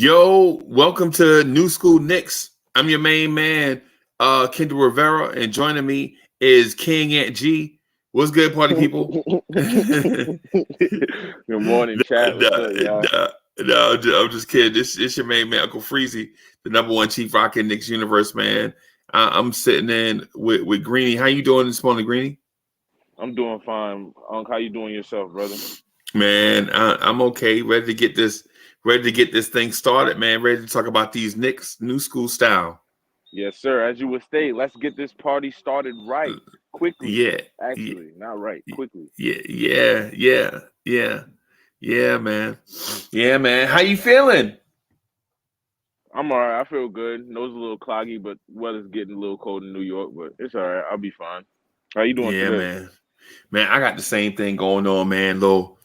Yo, welcome to New School Knicks. I'm your main man, Kendall Rivera, and joining me is King Ant G. What's good, party people? Good morning, chat. What's up, y'all? No, I'm just kidding. This your main man, Uncle Freezy, the number one chief rock in Knicks universe, man. I'm sitting in with Greeny. How you doing this morning, Greeny? I'm doing fine. Unc, how you doing yourself, brother? Man, I'm okay. Ready to get this thing started, man. Ready to talk about these Knicks new school style. Yes, sir. As you would state, let's get this party started right, quickly. Yeah, yeah, Actually, not right, quickly. yeah, man. Yeah, man. How you feeling? I'm all right. I feel good. Nose a little cloggy, but weather's getting a little cold in New York, but it's all right. I'll be fine. How you doing Yeah, today? man. Man, I got the same thing going on, man. Little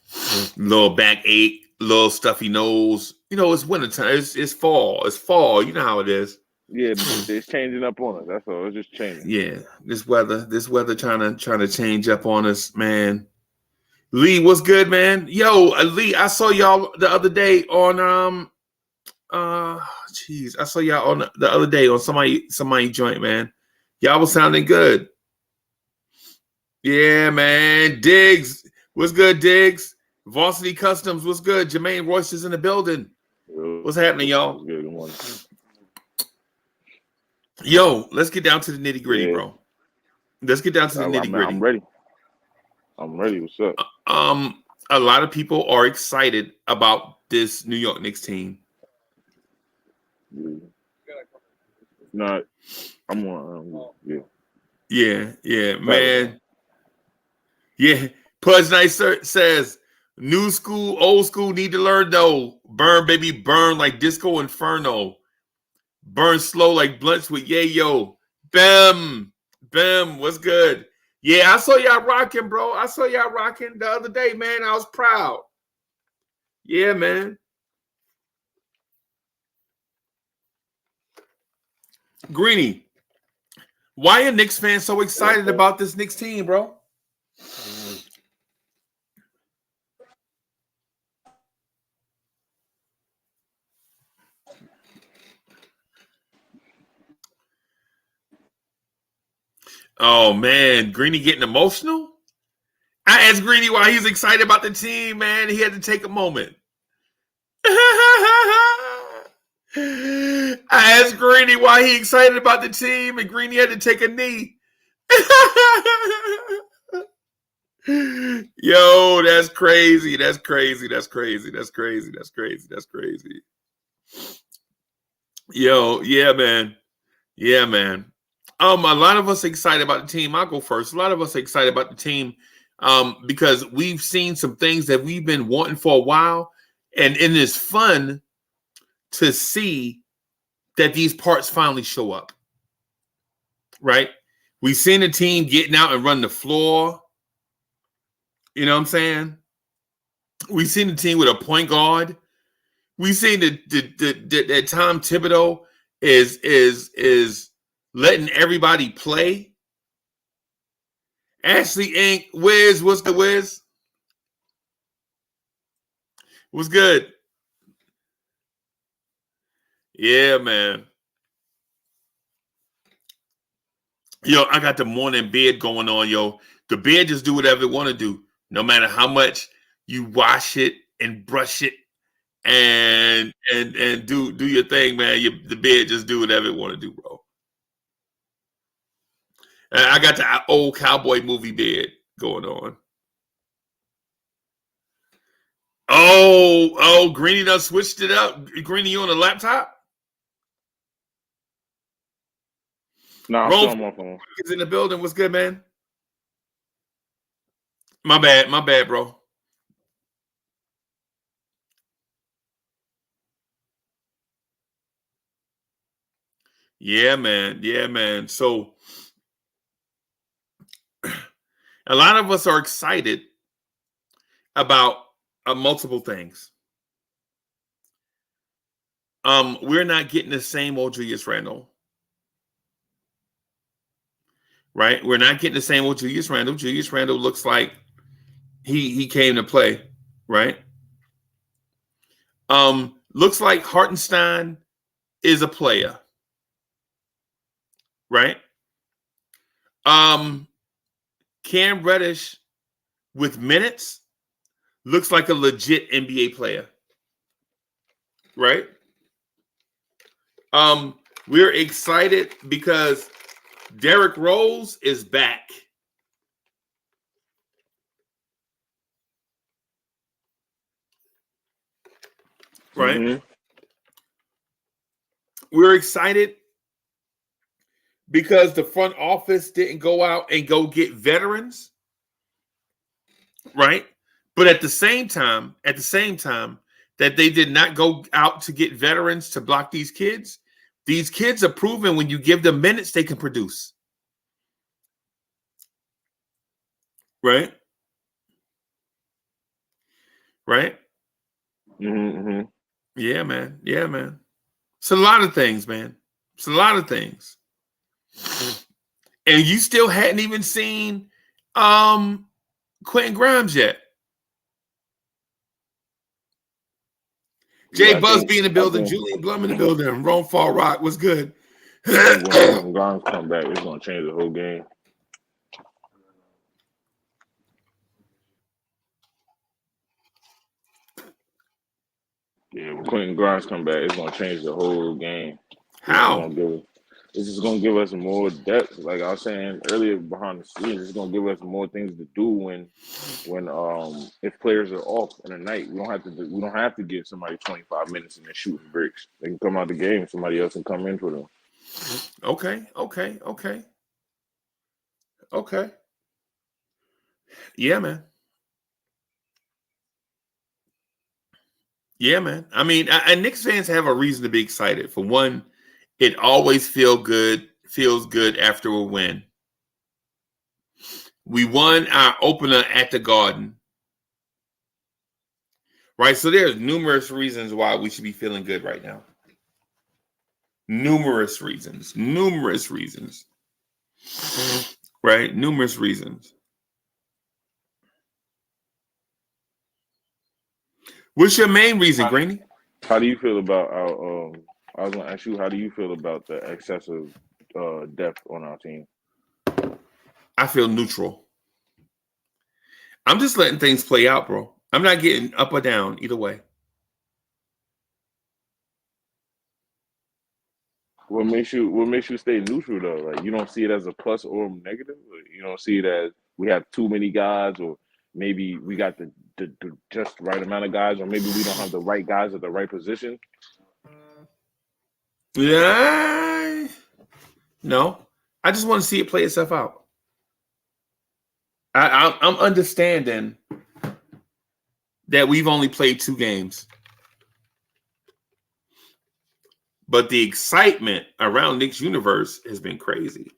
backache, little stuffy nose. You know, it's wintertime. It's fall. It's fall. You know how it is. Yeah, it's changing up on us. That's all. It's just changing. Yeah, this weather trying to change up on us, man. Lee, what's good, man? Yo, Lee, I saw y'all the other day on I saw y'all on the other day on somebody joint, man. Y'all was sounding good. Yeah, man. Diggs, what's good, Diggs? Varsity Customs, what's good? Jermaine Royce is in the building. What's happening, y'all? Good morning. Yo, let's get down to the nitty gritty, bro. Let's get down to the nitty gritty. I'm ready. I'm ready. What's up? A lot of people are excited about this New York Knicks team. No, I'm on. Yeah, man. Yeah, Pudge Nice says, new school, old school need to learn though. Burn, baby, burn like Disco Inferno. Burn slow like blunts with yayo. Bam, what's good? Yeah, I saw y'all rocking, bro. I saw y'all rocking the other day, man. I was proud. Yeah, man. Greeny, why are Knicks fans so excited about this Knicks team, bro? Oh, man. Greeny getting emotional? I asked Greeny why he's excited about the team, man. He had to take a moment. I asked Greeny why he excited about the team, and Greeny had to take a knee. Yo, that's crazy. That's crazy. Yo, yeah, man. A lot of us excited about the team. I'll go first. A lot of us excited about the team because we've seen some things that we've been wanting for a while, and it is fun to see that these parts finally show up. Right? We've seen the team getting out and run the floor. You know what I'm saying? We've seen the team with a point guard. We've seen that Tom Thibodeau is letting everybody play. Ashley Inc. Wiz, what's the Wiz? What's good? Yeah, man. Yo, I got the morning bed going on, yo. The bed just do whatever it want to do. No matter how much you wash it and brush it and do your thing, man. The bed just do whatever it want to do, bro. And I got the old cowboy movie bed going on. Oh, Greeny done switched it up. Greeny, you on the laptop? No, I'm still on my phone. Is in the building. What's good, man? My bad, bro. Yeah, man. So a lot of us are excited about multiple things. We're not getting the same old Julius Randle. Right? We're not getting the same old Julius Randle. Julius Randle looks like he came to play, right? looks like Hartenstein is a player, right? Cam Reddish with minutes looks like a legit NBA player, right? We're excited because Derrick Rose is back. Right? Mm-hmm. We're excited because the front office didn't go out and go get veterans, right? But at the same time that they did not go out to get veterans to block these kids are proven when you give them minutes, they can produce. Right? Right? Mm-hmm. Yeah, man. Yeah, man. It's a lot of things, man. It's a lot of things. And you still hadn't even seen Quentin Grimes yet. Jay Busby in the building, Julian Blum in the building, Rome Fall Rock. What's good? When Grimes come back, it's gonna change the whole game. Yeah, when Quentin Grimes come back, it's gonna change the whole game. How? It's just gonna give us more depth. Like I was saying earlier, behind the scenes, it's gonna give us more things to do when if players are off in the night. We don't have to give somebody 25 minutes and they're shooting bricks. They can come out the game. Somebody else can come in for them. Okay. Yeah, man. Yeah, man. I mean, and Knicks fans have a reason to be excited. For one, it always feels good after a win. We won our opener at the Garden. Right? So there's numerous reasons why we should be feeling good right now. Numerous reasons. Right? Numerous reasons. What's your main reason, Greeny? How do you feel about our I was gonna ask you, how do you feel about the excessive depth on our team? I feel neutral. I'm just letting things play out, bro. I'm not getting up or down either way. What makes you stay neutral though? Like you don't see it as a plus or negative? You don't see it as we have too many guys, or maybe we got the just right amount of guys, or maybe we don't have the right guys at the right position? Yeah. No. I just want to see it play itself out. I'm understanding that we've only played 2 games. But the excitement around Knicks universe has been crazy.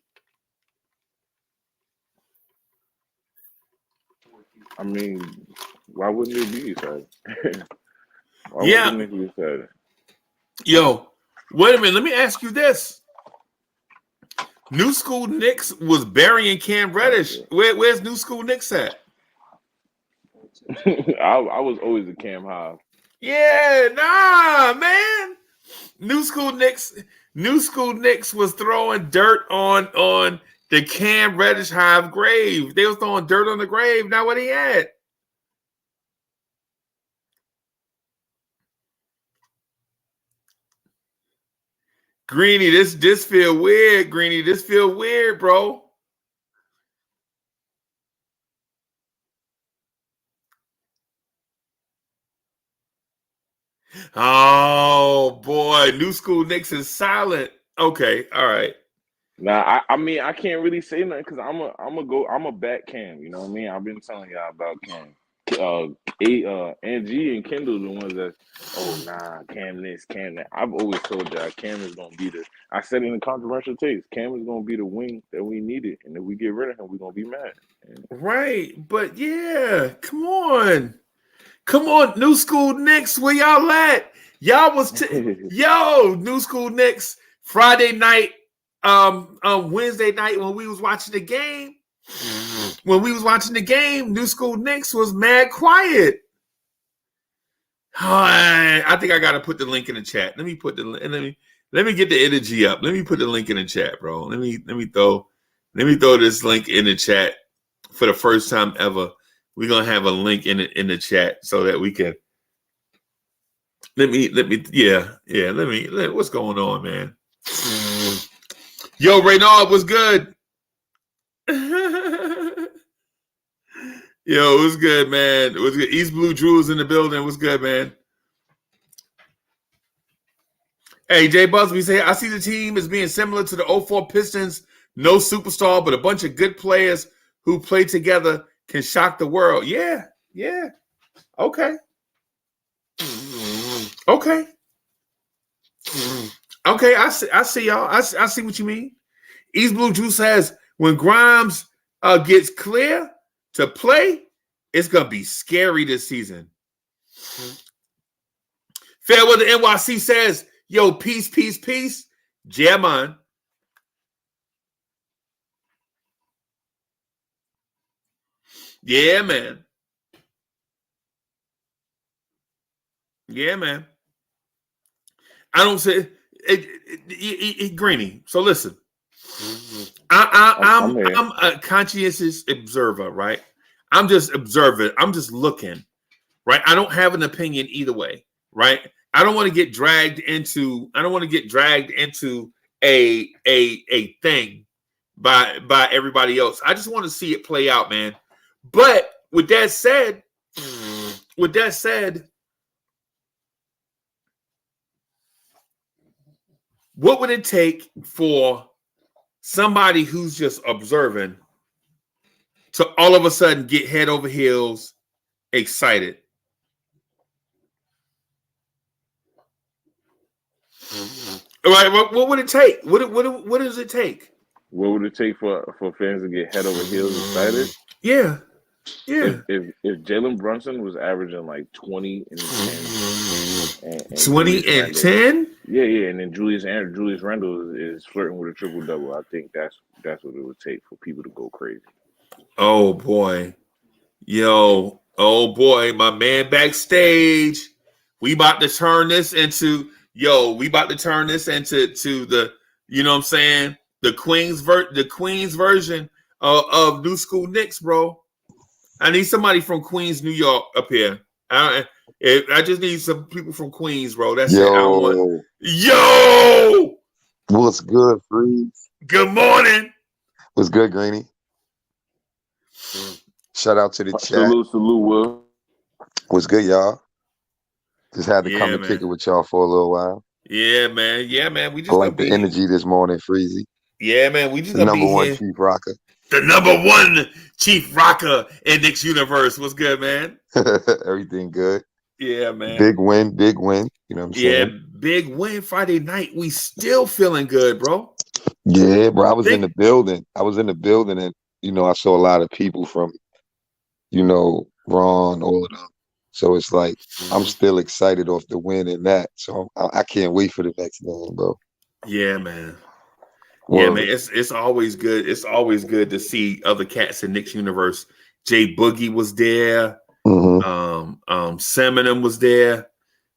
I mean, why wouldn't it be exciting? Why Yeah. wouldn't it be exciting? Yo, wait a minute. Let me ask you this. New School Knicks was burying Cam Reddish. Where's New School Knicks at? I was always a Cam High. Yeah, nah, man. New School Knicks was throwing dirt on the Cam Reddish Hive grave. They was throwing dirt on the grave. Now what he had? Greeny, this feel weird, Greeny. This feel weird, bro. Oh boy, New School Knicks is silent. Okay, all right. Nah, I mean I can't really say nothing because I'm a back Cam. You know what I mean? I've been telling y'all about Cam. Angie and Kendall the ones that Cam this, Cam that. I've always told y'all Cam is gonna be I said in the controversial takes, Cam is gonna be the wing that we needed, and if we get rid of him, we're gonna be mad. Right, but yeah, come on, New School Knicks, where y'all at? Y'all was New School Knicks Friday night, Wednesday night when we was watching the game. When we was watching the game, New School Knicks was mad quiet. I think I gotta put the link in the chat. Let me get the energy up. Let me put the link in the chat, bro. Let me throw this link in the chat for the first time ever. We're gonna have a link in the chat so that we can. What's going on, man? Yo, Reynard, what's good? Yo, what's good, man? What's good? East Blue Drews in the building. What's good, man? Hey, Jay Busby say, I see the team as being similar to the 04 Pistons. No superstar, but a bunch of good players who play together can shock the world. Yeah. Okay. Okay. I see y'all. I see what you mean. East Blue Drew says, when Grimes gets clear to play, it's going to be scary this season. Farewell to NYC says, yo, peace. Yeah, man. Yeah, man. I don't say it Greeny. So listen, I'm a conscientious observer, right? I'm just observing. I'm just looking, right? I don't have an opinion either way, right? I don't want to get dragged into a thing by everybody else. I just want to see it play out, man. But with that said, what would it take for somebody who's just observing to all of a sudden get head over heels excited? All right, what would it take? What does it take? What would it take for fans to get head over heels excited? Yeah. If Jalen Brunson was averaging like 20 and 10, 20 and 10, yeah, and then Julius Randle is flirting with a triple double. I think that's what it would take for people to go crazy. Oh boy, my man backstage. We about to turn this into the, you know what I'm saying, the Queens version of New School Knicks, bro. I need somebody from Queens, New York up here. I just need some people from Queens, bro. That's it. I want. Yo! What's good, Freeze? Good morning. What's good, Greeny? Shout out to the chat. Salute, Will. What's good, y'all? Just had to come and kick it with y'all for a little while. Yeah, man. We just I like the energy this morning, Freezy. Yeah, man. We just the number one chief rocker. The number one chief rocker in Knicks universe. What's good, man? Everything good. Yeah, man. Big win. You know what I'm saying? Yeah, big win Friday night. We still feeling good, bro. Yeah, bro. I was in the building, and I saw a lot of people from, Ron, all of them. So it's like I'm still excited off the win and that. So I can't wait for the next game, bro. Yeah, man. Yeah, man. It's always good. It's always good to see other cats in Knicks universe. Jay Boogie was there. Mm-hmm. Seminum was there.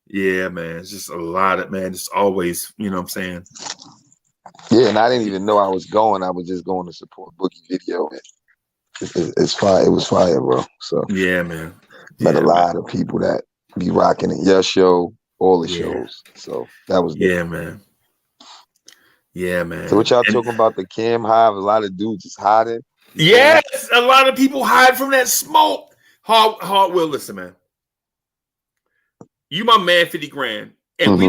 Yeah, man. It's just a lot of, man. It's always, you know what I'm saying? Yeah, and I didn't even know I was going. I was just going to support Boogie video. It's fire. It was fire, bro. So yeah, man. Met a lot of people that be rocking it. Your show, all the shows. So that was good. Yeah, man. So what y'all talking about, the Cam Hive? A lot of dudes is hiding. Yes, a lot of people hide from that smoke. Hard will, listen, man. You my man, 50 grand. And we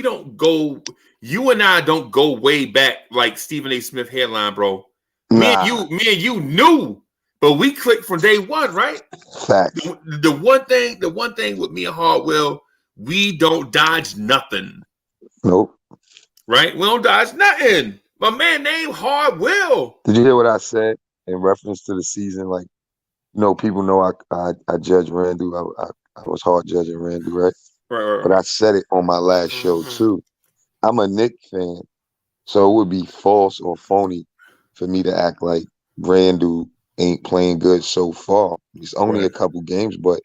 don't go, you and I don't go way back like Stephen A. Smith hairline, bro. Me and you knew, but we clicked from day one, right? Facts. The one thing with me and Hardwell, we don't dodge nothing. Nope. Right? We don't dodge nothing. My man named Hardwell. Did you hear what I said in reference to the season? Like, people know I judge Randall. I was hard judging Randall, right? Right. But I said it on my last show too. I'm a Knicks fan, so it would be false or phony for me to act like Randall ain't playing good so far. It's only a couple games, but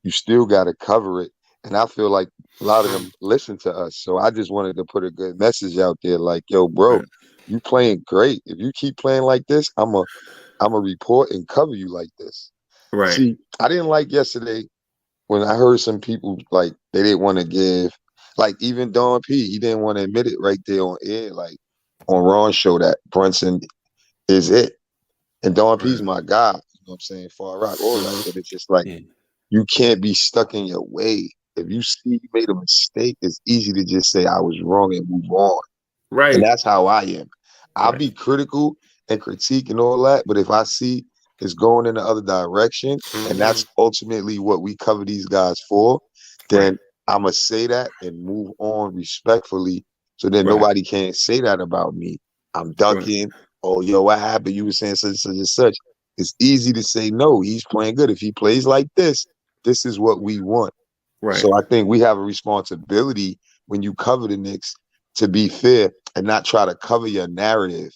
you still got to cover it And I feel like a lot of them listen to us. So I just wanted to put a good message out there, like, yo, bro, Right. you playing great. If you keep playing like this, I'm a report and cover you like this. Right. See, I didn't like yesterday when I heard some people like they didn't want to give, like even Don P, he didn't want to admit it right there on air, like on Ron's show that Brunson is it. And Don P's Right. my guy, you know what I'm saying? Far Rock, all that. But it's just like Yeah. you can't be stuck in your way. If you see you made a mistake, it's easy to just say I was wrong and move on. And Right. that's how I am. I'll Right. be critical and critique and all that, but if I see it's going in the other direction, and that's ultimately what we cover these guys for, Right. then I'm going to say that and move on respectfully so then Right. nobody can't say that about me. I'm Right. ducking. Oh, yo, what happened? You were saying such and such and such. It's easy to say, no, he's playing good. If he plays like this is what we want. Right. So I think we have a responsibility when you cover the Knicks to be fair and not try to cover your narrative,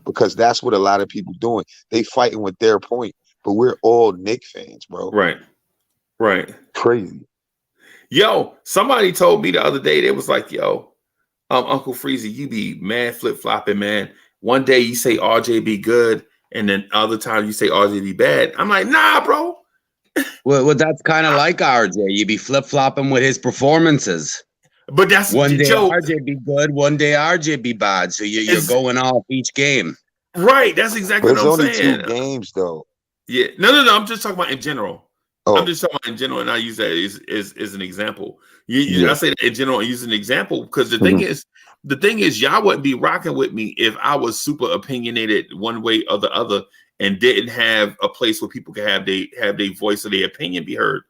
because that's what a lot of people doing. They fighting with their point, but we're all Knick fans, bro. Right. Right. Crazy. Yo, somebody told me the other day, they was like, yo, Uncle Freezy, you be mad flip-flopping, man. One day you say RJ be good, and then other time you say RJ be bad. I'm like, nah, bro. Well, that's kind of like RJ. You be flip-flopping with his performances. But that's One day Joe. RJ be good, one day RJ be bad. So you're going off each game. Right. That's exactly But what it's I'm only saying. 2 games, though. Yeah. No. I'm just talking about in general. Oh, I'm just talking about in general, and I use that as an example. yeah. I say that in general and use an example because the Mm-hmm. thing is, y'all wouldn't be rocking with me if I was super opinionated one way or the other and didn't have a place where people can have their voice or their opinion be heard.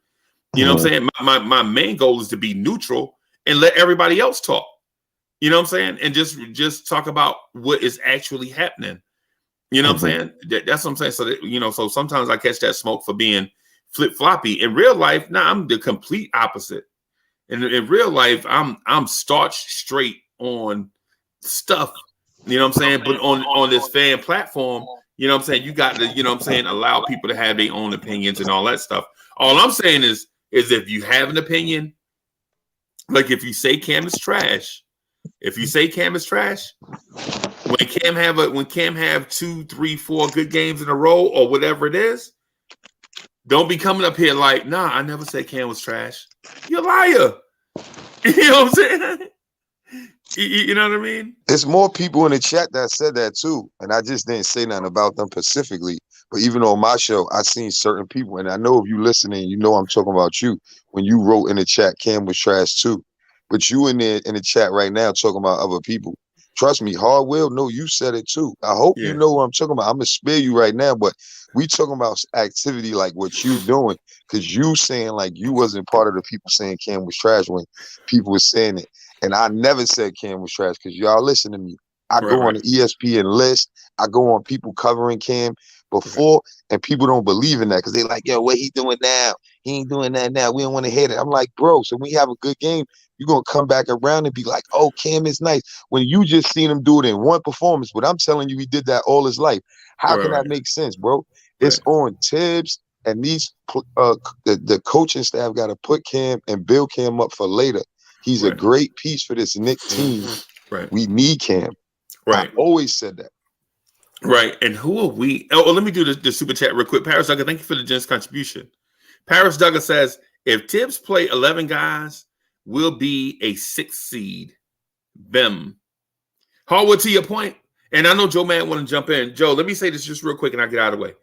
You know what I'm saying? My main goal is to be neutral and let everybody else talk. You know what I'm saying? And just talk about what is actually happening. You know what I'm saying? That's what I'm saying. So that, so sometimes I catch that smoke for being flip-floppy. In real life, now I'm the complete opposite. In real life, I'm starched straight on stuff. You know what I'm saying? But on this fan platform, you know what I'm saying? You got to, you know what I'm saying, allow people to have their own opinions and all that stuff. All I'm saying is if you have an opinion, like if you say Cam is trash, when Cam have 2, 3, 4 good games in a row or whatever it is, don't be coming up here like, nah, I never said Cam was trash. You're a liar. You know what I'm saying? You know what I mean? There's more people in the chat that said that too, and I just didn't say nothing about them specifically. But even on my show, I seen certain people, and I know if you listening, you know I'm talking about you. When you wrote in the chat, Cam was trash too. But you in there in the chat right now talking about other people. Trust me, hard will. No, you said it too. I hope you Yeah. know what I'm talking about. I'm gonna spare you right now, but we talking about activity like what you doing, because you saying like you wasn't part of the people saying Cam was trash when people were saying it. And I never said Cam was trash, because y'all listen to me. I go on the ESPN list. I go on people covering Cam before, and people don't believe in that because they like, yo, what he doing now? He ain't doing that now. We don't want to hear it. I'm like, bro, so when we have a good game, you're going to come back around and be like, oh, Cam is nice. When you just seen him do it in one performance, but I'm telling you he did that all his life. How can that make sense, bro? It's on Tibbs, and these the coaching staff got to put Cam and build Cam up for later. He's a great piece for this Knicks team. We need Cam. I always said that. Right. And who are we? Oh, let me do the super chat real quick. Paris Duggar, thank you for the generous contribution. Paris Duggar says, if Tibbs play 11 guys, we'll be a 6th seed. Bim. Hardwood, to your point, and I know Joe man want to jump in. Joe, let me say this just real quick and I'll get out of the way.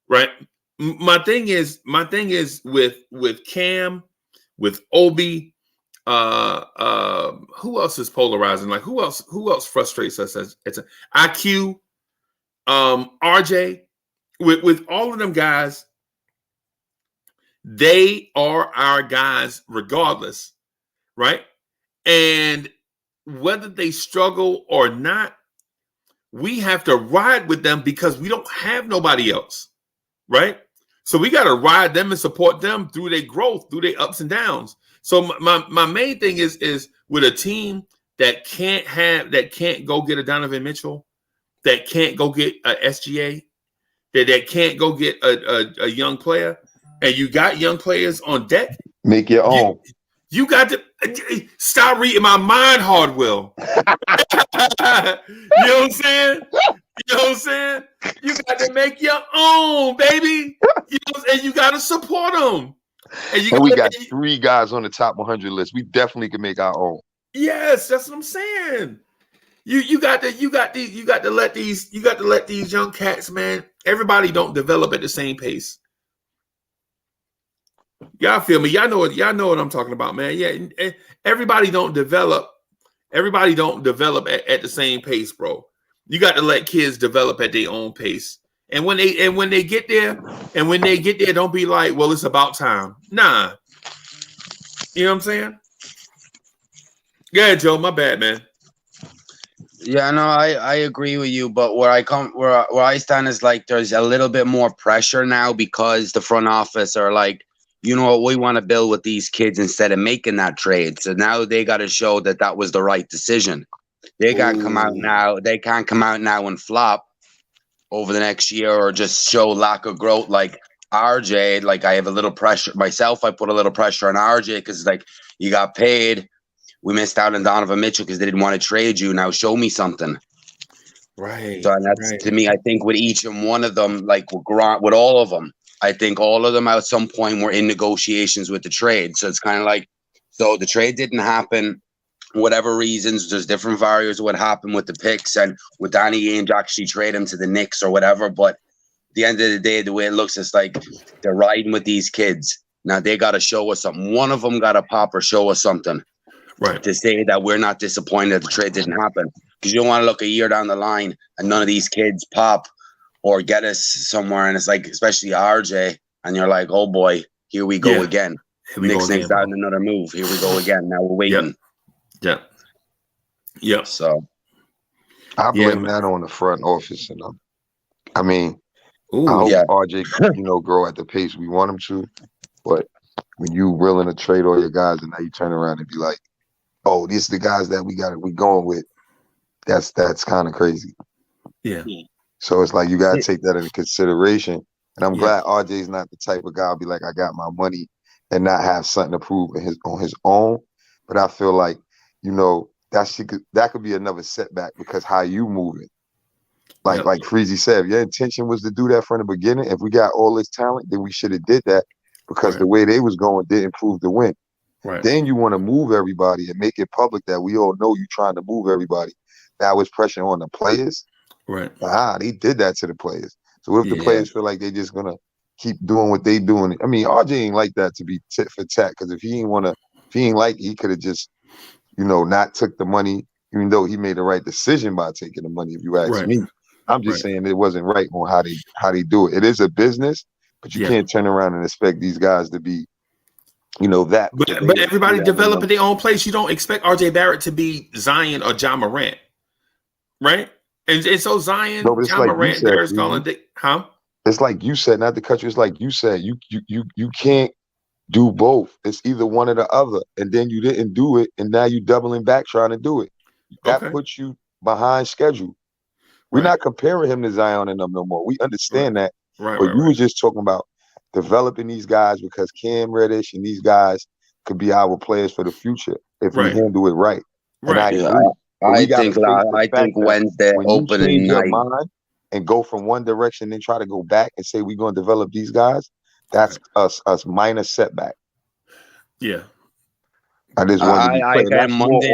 Right. My thing is with Cam, with Obi, who else is polarizing? Like who else frustrates us as an IQ, RJ, with all of them guys, they are our guys regardless, right? And whether they struggle or not, we have to ride with them because we don't have nobody else, right? So we got to ride them and support them through their growth, through their ups and downs. So my main thing is with a team that can't go get a Donovan Mitchell, that can't go get a SGA, that can't go get a young player, and you got young players on deck. Make your own. You got to stop reading my mind, Hardwell. You know what I'm saying? You know what I'm saying? You got to make your own, baby. You know, and you got to support them. And we got 3 guys on the top 100 list. We definitely can make our own. Yes, that's what I'm saying. You got to let these young cats, man. Everybody don't develop at the same pace. Y'all feel me? Y'all know what I'm talking about, man. Yeah, everybody don't develop. Everybody don't develop at the same pace, bro. You got to let kids develop at their own pace. And when they get there, don't be like, well, it's about time. Nah. You know what I'm saying? Yeah, Joe, my bad, man. Yeah, no, I agree with you, but where I stand is like there's a little bit more pressure now because the front office are like, you know what, we want to build with these kids instead of making that trade. So now they got to show that was the right decision. They can't come out now. They can't come out now and flop over the next year or just show lack of growth. Like RJ, like I have a little pressure myself. I put a little pressure on RJ because like you got paid. We missed out on Donovan Mitchell because they didn't want to trade you. Now show me something. Right. So and that's to me, I think with each and one of them, like with all of them, I think all of them at some point were in negotiations with the trade. So it's kind of like, so the trade didn't happen. Whatever reasons, there's different variables of what happened with the picks and with Danny Ainge actually trade him to the Knicks or whatever. But at the end of the day, the way it looks, it's like they're riding with these kids. Now they got to show us something. One of them got to pop or show us something. Right. To say that we're not disappointed that the trade didn't happen. Because you don't want to look a year down the line and none of these kids pop or get us somewhere. And it's like, especially RJ, and you're like, oh boy, here we go again. Knicks out in another move. Here we go again. Now we're waiting. Yeah. So I blame that on the front office. And I mean, I hope RJ, grow at the pace we want him to. But when you willing to trade all your guys and now you turn around and be like, oh, these are the guys that we going with. That's kind of crazy. Yeah. So it's like you gotta take that into consideration. And I'm glad RJ's not the type of guy who'll be like, I got my money and not have something to prove on his own. But I feel like, that could be another setback because how you moving. Like Freezy said, if your intention was to do that from the beginning, if we got all this talent, then we should have did that because the way they was going didn't prove the win. Right. Then you want to move everybody and make it public that we all know you trying to move everybody. That was pressure on the players. Right. They did that to the players. So what if the players feel like they're just gonna keep doing what they doing? I mean, RJ ain't like that to be tit for tat because if he ain't like it, he could have just, not took the money, even though he made the right decision by taking the money. If you ask me, I'm just saying it wasn't right on how they do it. It is a business, but you can't turn around and expect these guys to be. That. But everybody develop at their own place. You don't expect RJ Barrett to be Zion or John Morant, right? And so Zion, John Morant, Darius Garland, It's like you said, not to cut you. It's like you said, you can't do both. It's either one or the other, and then you didn't do it, and now you doubling back trying to do it. That puts you behind schedule. We're not comparing him to Zion and them no more. We understand that, but you were just talking about developing these guys because Cam Reddish and these guys could be our players for the future if we handle it right. And I think Wednesday opening night and go from one direction and try to go back and say we're going to develop these guys. That's us minor setback. Yeah. I just wanted to be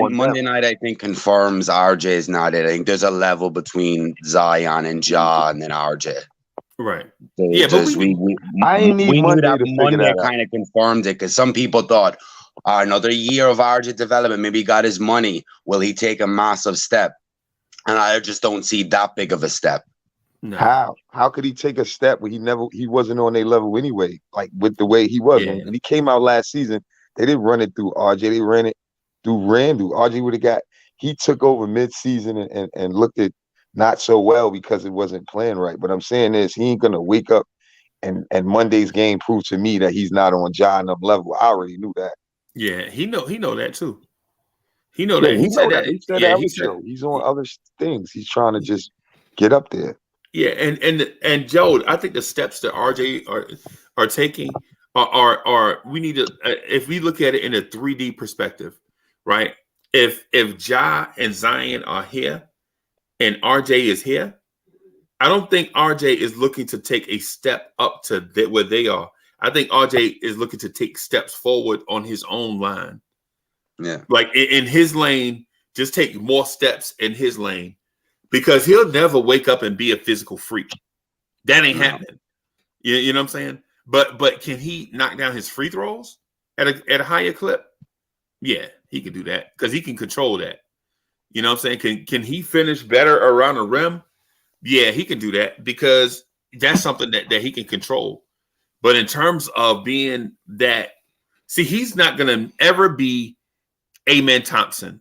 Monday night, I think, confirms RJ is not it. I think there's a level between Zion and Ja and then RJ. Right. But we knew that Monday kind of confirmed it because some people thought another year of RJ development, maybe he got his money. Will he take a massive step? And I just don't see that big of a step. No. How could he take a step when he wasn't on their level anyway? Like with the way he was. When he came out last season, they didn't run it through RJ. They ran it through Randall. RJ would have he took over mid-season and looked at not so well because it wasn't playing right. But I'm saying this, he ain't gonna wake up and Monday's game proved to me that he's not on John up level. I already knew that. Yeah, he know that too. He know that. He said that. He said that. He's on other things. He's trying to just get up there. Yeah, and Joe, I think the steps that RJ are taking or we need to if we look at it in a 3D perspective, right? If Ja and Zion are here and RJ is here, I don't think RJ is looking to take a step up to where they are. I think RJ is looking to take steps forward on his own line. Yeah. Like in his lane, just take more steps in his lane because he'll never wake up and be a physical freak. That ain't happening. You know what I'm saying? But can he knock down his free throws at a higher clip? Yeah, he can do that because he can control that. You know what I'm saying? Can he finish better around the rim? Yeah, he can do that because that's something that he can control. But in terms of being that, see, he's not going to ever be Amen Thompson.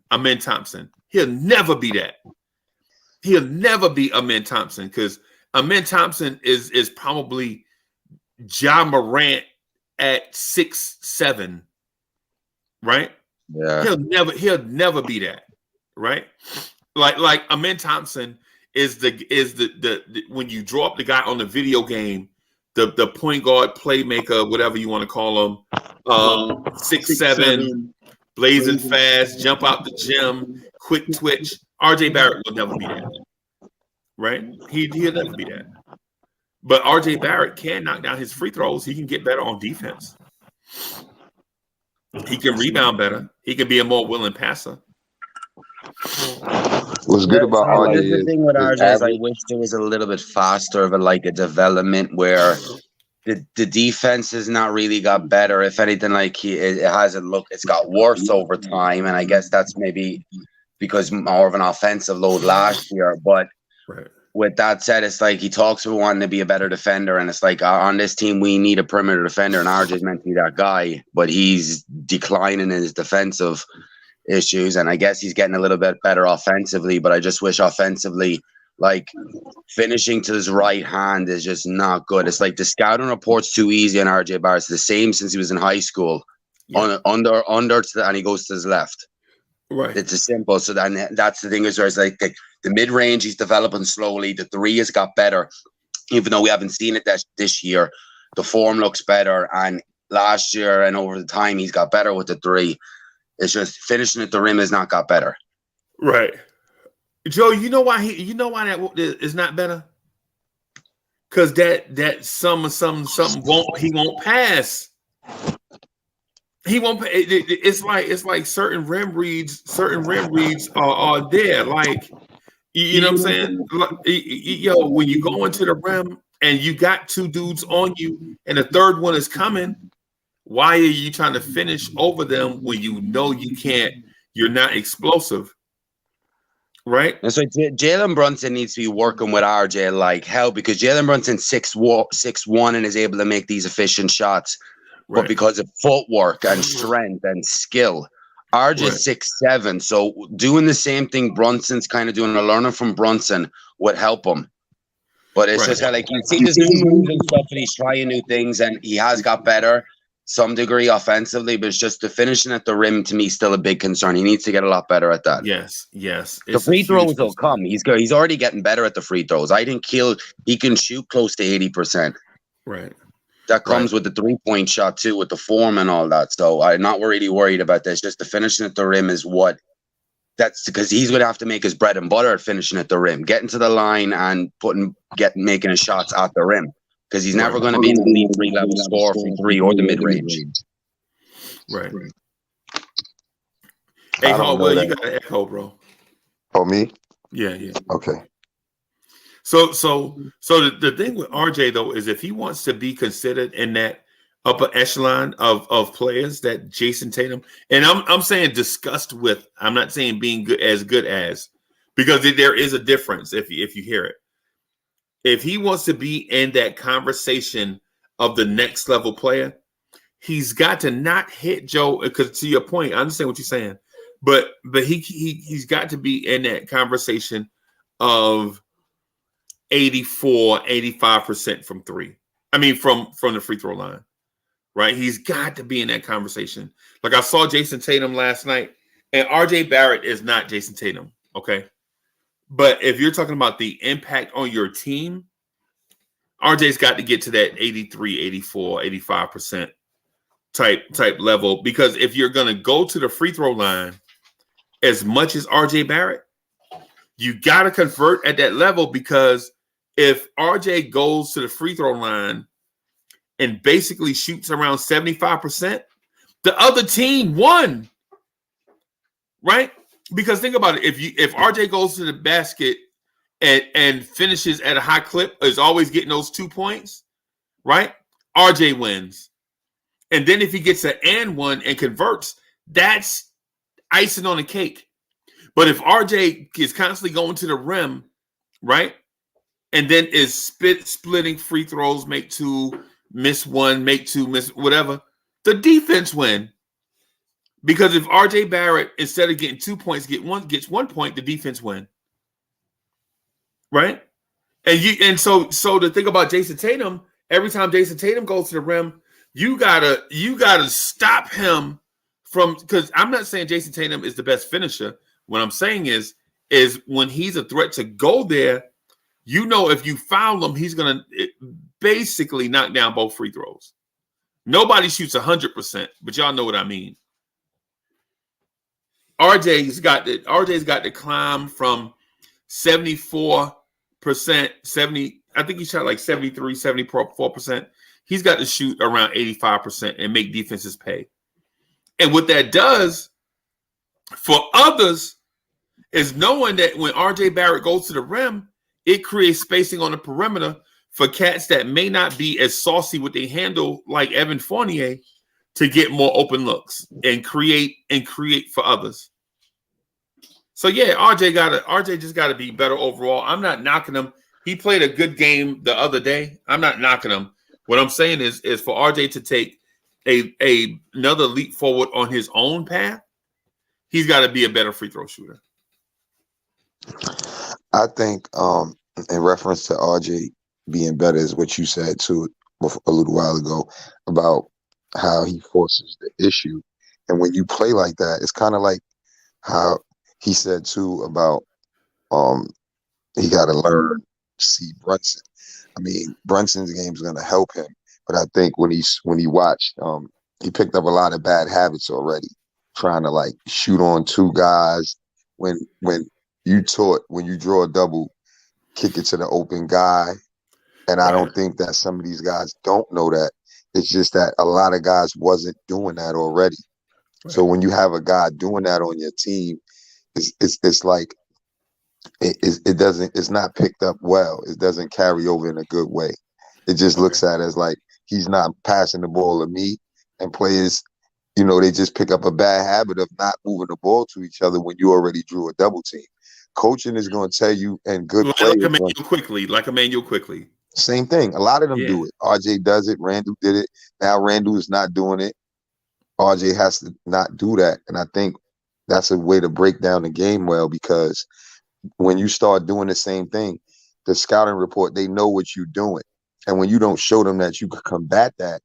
He'll never be that. He'll never be Amen Thompson because Amen Thompson is probably Ja Morant at 6'7", right? Yeah. He'll never be that, right? Like Amen Thompson is the when you draw up the guy on the video game, the point guard, playmaker, whatever you want to call him, 6'7", blazing fast, jump out the gym, quick twitch. RJ Barrett will never be that, right? He'll never be that. But RJ Barrett can knock down his free throws. He can get better on defense. He can rebound better. He can be a more willing passer. What's good about RJ the thing with RJ is I wish there was a little bit faster of a development where the defense has not really got better. If anything, it hasn't looked, it's got worse over time. And I guess that's maybe because more of an offensive load last year. But with that said, it's like he talks about wanting to be a better defender. And it's like on this team, we need a perimeter defender. And RJ's meant to be that guy. But he's declining in his defensive issues. And I guess he's getting a little bit better offensively. But I just wish offensively, finishing to his right hand is just not good. It's like the scouting report's too easy on RJ Barrett. It's the same since he was in high school. Yeah. Under and he goes to his left. Right. It's a simple. So then that's the thing is where it's like the mid-range he's developing slowly. The three has got better, even though we haven't seen it this year. The form looks better, and last year and over the time he's got better with the three. It's just finishing at the rim has not got better. Right. Joe, you know why that is not better? Because that something he won't pass. He won't. It's like certain rim reads are there. Like you know what I'm saying? Yo, when you go into the rim and you got two dudes on you and the third one is coming, why are you trying to finish over them when you know you can't? You're not explosive, right? And so Jalen Brunson needs to be working with RJ like hell because Jalen Brunson's 6'1" and is able to make these efficient shots. Right. But because of footwork and strength and skill, RJ's 6'7". So doing the same thing Brunson's kind of doing, or learning from Brunson would help him. But it's just like you see his new moves and stuff, and he's trying new things, and he has got better some degree offensively. But it's just the finishing at the rim to me still a big concern. He needs to get a lot better at that. Yes. The free throws will come. He's already getting better at the free throws. I think he can shoot close to 80%. Right. That comes with the 3-point shot too, with the form and all that. So I'm not really worried about this. Just the finishing at the rim is that's because he's going to have to make his bread and butter at finishing at the rim, getting to the line and making his shots at the rim. Because he's never going to be an elite 3-level scorer from three or the mid range. Right. Hey, Hallwell, you got an echo, bro. Oh, me? Yeah. Okay. So the thing with RJ though is if he wants to be considered in that upper echelon of players that Jason Tatum, and I'm saying discussed with, I'm not saying being good as, because there is a difference if you hear it. If he wants to be in that conversation of the next level player, he's got to not hit Joe. Because to your point, I understand what you're saying, but he's got to be in that conversation of 85% from three. I mean, from the free throw line, right? He's got to be in that conversation. Like I saw Jason Tatum last night, and RJ Barrett is not Jason Tatum, okay? But if you're talking about the impact on your team, RJ's got to get to that 83, 84, 85% type level, because if you're going to go to the free throw line as much as RJ Barrett, you got to convert at that level, because if RJ goes to the free throw line and basically shoots around 75%, the other team won, right? Because think about it. If RJ goes to the basket and finishes at a high clip, is always getting those 2 points, right? RJ wins. And then if he gets an and one and converts, that's icing on the cake. But if RJ is constantly going to the rim, right, and then is splitting free throws, make two, miss one, make two, miss whatever, the defense win. Because if RJ Barrett, instead of getting 2 points, gets 1 point, the defense win. Right? And so the thing about Jason Tatum, every time Jason Tatum goes to the rim, you gotta stop him from, because I'm not saying Jason Tatum is the best finisher. What I'm saying is when he's a threat to go there, if you foul him, he's gonna basically knock down both free throws. Nobody shoots 100%, but y'all know what I mean. RJ's got to climb from 74%, 70. I think he shot like 73, 74%. He's got to shoot around 85% and make defenses pay. And what that does for others is knowing that when RJ Barrett goes to the rim, it creates spacing on the perimeter for cats that may not be as saucy with their handle like Evan Fournier to get more open looks and create for others. So yeah, RJ just gotta be better overall. I'm not knocking him. He played a good game the other day. I'm not knocking him. What I'm saying is for RJ to take another leap forward on his own path, he's got to be a better free throw shooter. I think in reference to RJ being better is what you said too a little while ago about how he forces the issue. And when you play like that, it's kind of like how he said too about he got to learn to see Brunson. I mean, Brunson's game is going to help him, but I think when he watched, he picked up a lot of bad habits already, trying to like shoot on two guys. When you draw a double, kick it to the open guy, and I don't think that some of these guys don't know that. It's just that a lot of guys wasn't doing that already. Right. So when you have a guy doing that on your team, it's like it's not picked up well. It doesn't carry over in a good way. It just looks at it as like he's not passing the ball to me, and players, they just pick up a bad habit of not moving the ball to each other when you already drew a double team. Coaching is going to tell you, and good players. Like Emmanuel Quickley. Same thing. A lot of them do it. RJ does it. Randall did it. Now Randall is not doing it. RJ has to not do that. And I think that's a way to break down the game well, because when you start doing the same thing, the scouting report, they know what you're doing. And when you don't show them that you can combat that,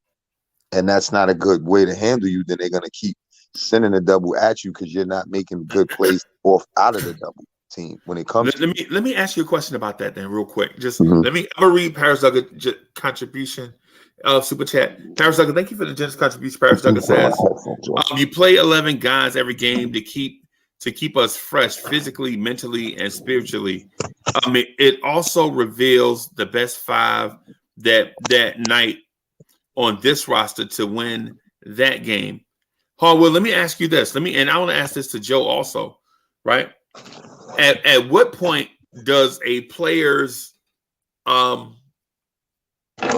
and that's not a good way to handle you, then they're going to keep sending a double at you because you're not making good plays out of the double team when it comes let me ask you a question about that then real quick. Just I'm gonna read Paris Duggar contribution super chat. Paris Duggar, thank you for the generous contribution. Paris Duggar says you play 11 guys every game to keep us fresh physically, mentally, and spiritually. It also reveals the best five that night on this roster to win that game. Well, let me ask you this. And I want to ask this to Joe also, right? At what point does a player's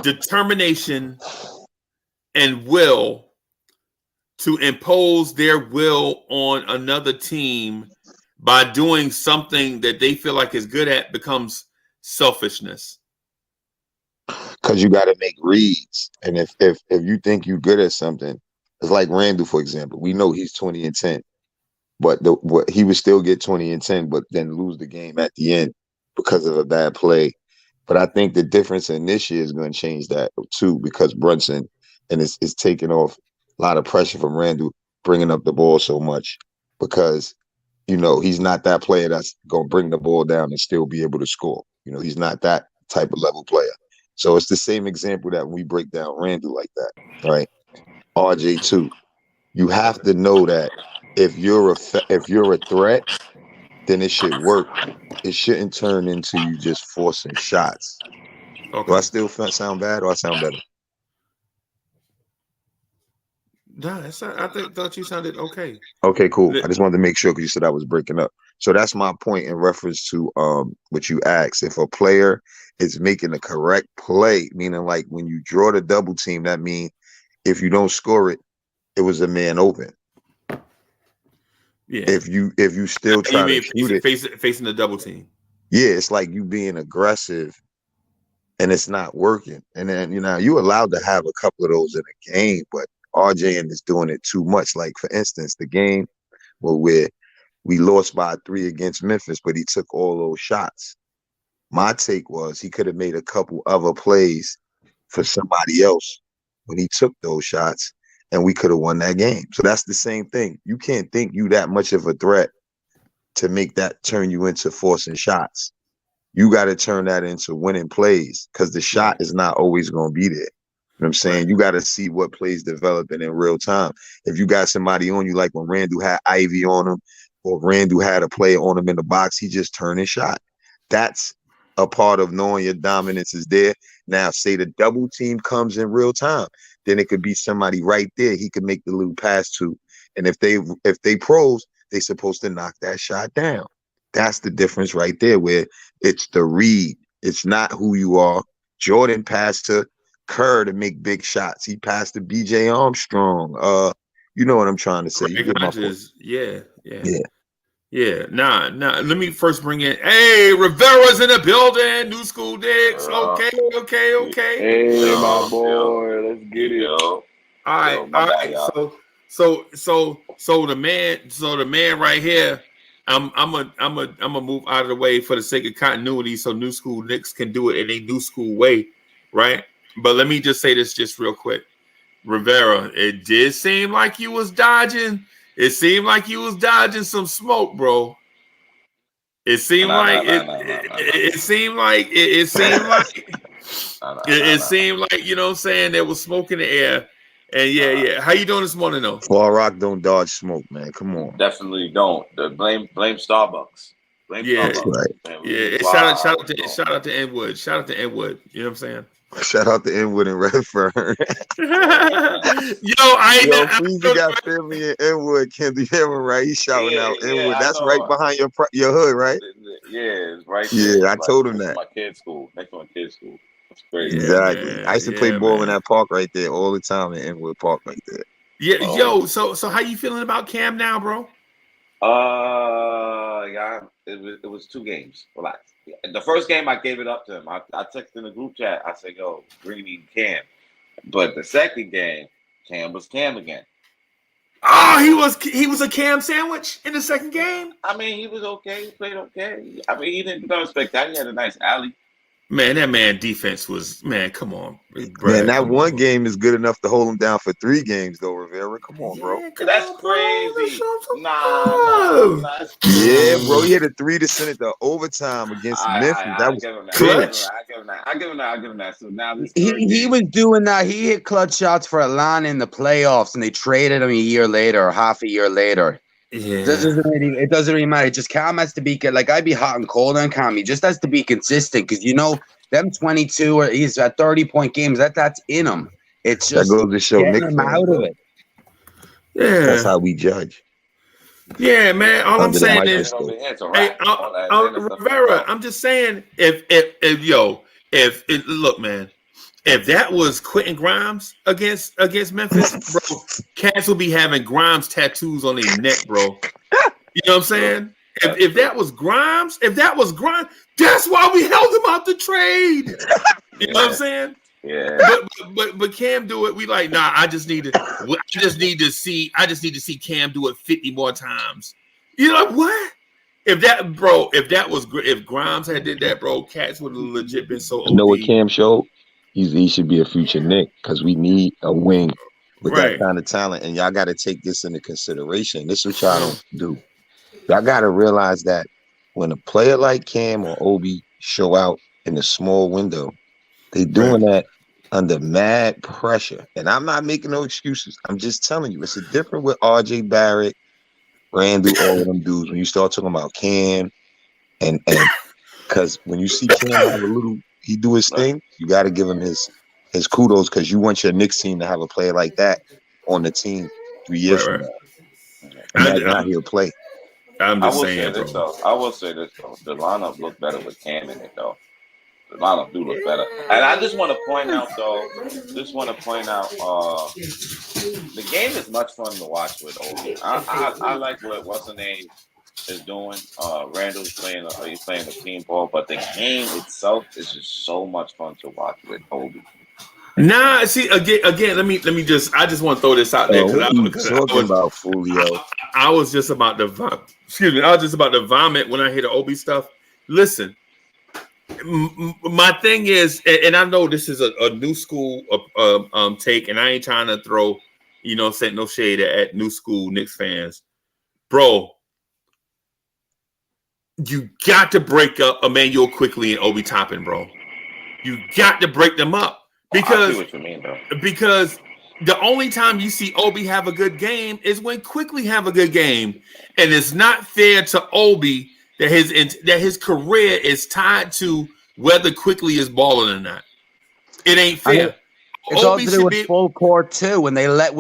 determination and will to impose their will on another team by doing something that they feel like is good at becomes selfishness? Because you got to make reads, and if you think you're good at something, it's like Randall, for example. We know he's 20 and 10. But he would still get 20 and 10, but then lose the game at the end because of a bad play. But I think the difference in this year is going to change that too, because Brunson is taking off a lot of pressure from Randall bringing up the ball so much, because he's not that player that's going to bring the ball down and still be able to score. He's not that type of level player. So it's the same example that when we break down Randall like that, right? RJ too. You have to know that if you're a threat, then it should work. It shouldn't turn into you just forcing shots. Do I Okay. still sound bad, or I sound better? Nah, thought you sounded okay. Okay, cool. Li- I just wanted to make sure because you said I was breaking up. So that's my point in reference to what you asked. If a player is making the correct play, meaning like when you draw the double team, that means if you don't score it, it was a man open. Yeah. If you still try to shoot it, facing the double team. yeah, it's like you being aggressive and it's not working. And then you allowed to have a couple of those in a game, but RJ is doing it too much. Like for instance, the game where we lost by 3 against Memphis, but he took all those shots. My take was he could have made a couple other plays for somebody else when he took those shots, and we could have won that game. So that's the same thing. You can't think you that much of a threat to make that turn you into forcing shots. You got to turn that into winning plays because the shot is not always going to be there. You know what I'm saying? Right. You got to see what plays developing in real time. If you got somebody on you, like when Randall had Ivy on him, or Randall had a player on him in the box, he just turned his shot. That's a part of knowing your dominance is there. Now, say the double team comes in real time, then it could be somebody right there he could make the little pass to. And if they pros, they supposed to knock that shot down. That's the difference right there, where it's the read. It's not who you are. Jordan passed to Kerr to make big shots. He passed to BJ Armstrong. You know what I'm trying to say. You get my point. Yeah. Nah. Let me first bring in. Hey, Rivera's in the building. New School Knicks. Okay. Hey, my boy. Let's get it. All right. So the man right here. I'm gonna move out of the way for the sake of continuity, so New School Knicks can do it in a new school way, right? But let me just say this just real quick, Rivera. It did seem like you was dodging. It seemed like you was dodging some smoke, bro. It seemed like it seemed like you know what I'm saying, there was smoke in the air. And yeah. How you doing this morning, though? Fall Rock don't dodge smoke, man. Come on. Definitely don't. Blame Starbucks. Blame Starbucks. Right. Yeah. Shout out to Inwood. Shout out to Inwood. You know what I'm saying? Shout out to Inwood and Redfern. Freezy got family in Inwood. Can't be hearing right. He's shouting out Inwood. That's right behind your hood, right? Yeah, it's right. Yeah, I told him that. My kid's school. Next to my kid's school. That's crazy. Exactly. Man. I used to play ball in that park right there all the time in Inwood Park right there. Yeah, So how you feeling about Cam now, bro? Yeah, it was 2 games. Relax. The first game I gave it up to him. I texted in the group chat. I said, "Yo, Greeny Cam." But the second game, Cam was Cam again. Oh, he was a Cam sandwich in the second game. I mean, he was okay. He played okay. I mean, he didn't become spectacular. He had a nice alley. Man, that man defense was, man, come on. Man, that one game is good enough to hold him down for 3 games, though, Rivera. Come on, bro. That's crazy. Nah. Yeah, bro. He had a 3 to send it to overtime against Memphis. That was clutch. I give him that. So now he was doing that. He hit clutch shots for Atlanta in the playoffs, and they traded him a year later or half a year later. Yeah. It doesn't really matter. Just Cam has to be like, I'd be hot and cold on Cam. He just has to be consistent because them 22 or he's at 30-point games. That's in him. It's just that goes to show Nick him out of it. Yeah, that's how we judge. Yeah, man. All I'm saying is, Rivera. I'm just saying, look, man. If that was Quentin Grimes against Memphis, bro, cats will be having Grimes tattoos on their neck, bro. You know what I'm saying? If that was Grimes, that's why we held him out the trade. You know what I'm saying? Yeah. But Cam do it. We like, nah. I just need to see Cam do it 50 more times. You know what? If Grimes had did that, bro, cats would have legit been so. You know what Cam showed? He should be a future Knick because we need a wing with that kind of talent. And y'all got to take this into consideration. This is what y'all don't do. Y'all got to realize that when a player like Cam or Obi show out in a small window, they doing that under mad pressure. And I'm not making no excuses. I'm just telling you, it's a different with RJ Barrett, Randall, all of them dudes. When you start talking about Cam, and because when you see Cam have a little, he do his thing, you got to give him his kudos, because you want your Knicks team to have a player like that on the team 3 years from now. Imagine how he'll play. I'm just saying, I will say this though. The lineup looked better with Cam in it though. The lineup do look better. And I just want to point out though, the game is much fun to watch with Obi. I like what's the name is doing. Randall's playing he's playing the team ball, but the game itself is just so much fun to watch with Obi. Nah, see again. Let me just. I just want to throw this out there I was just about to vomit. Excuse me. I was just about to vomit when I hear the Obi stuff. Listen, my thing is, and I know this is a new school take, and I ain't trying to throw, set no shade at new school Knicks fans, bro. You got to break up Emmanuel Quickley and Obi Toppin, bro. You got to break them up. Because, I see what you mean, though. Because the only time you see Obi have a good game is when Quickley have a good game, and it's not fair to Obi that his career is tied to whether Quickley is balling or not. It ain't fair. It's all to do with full court too. When they let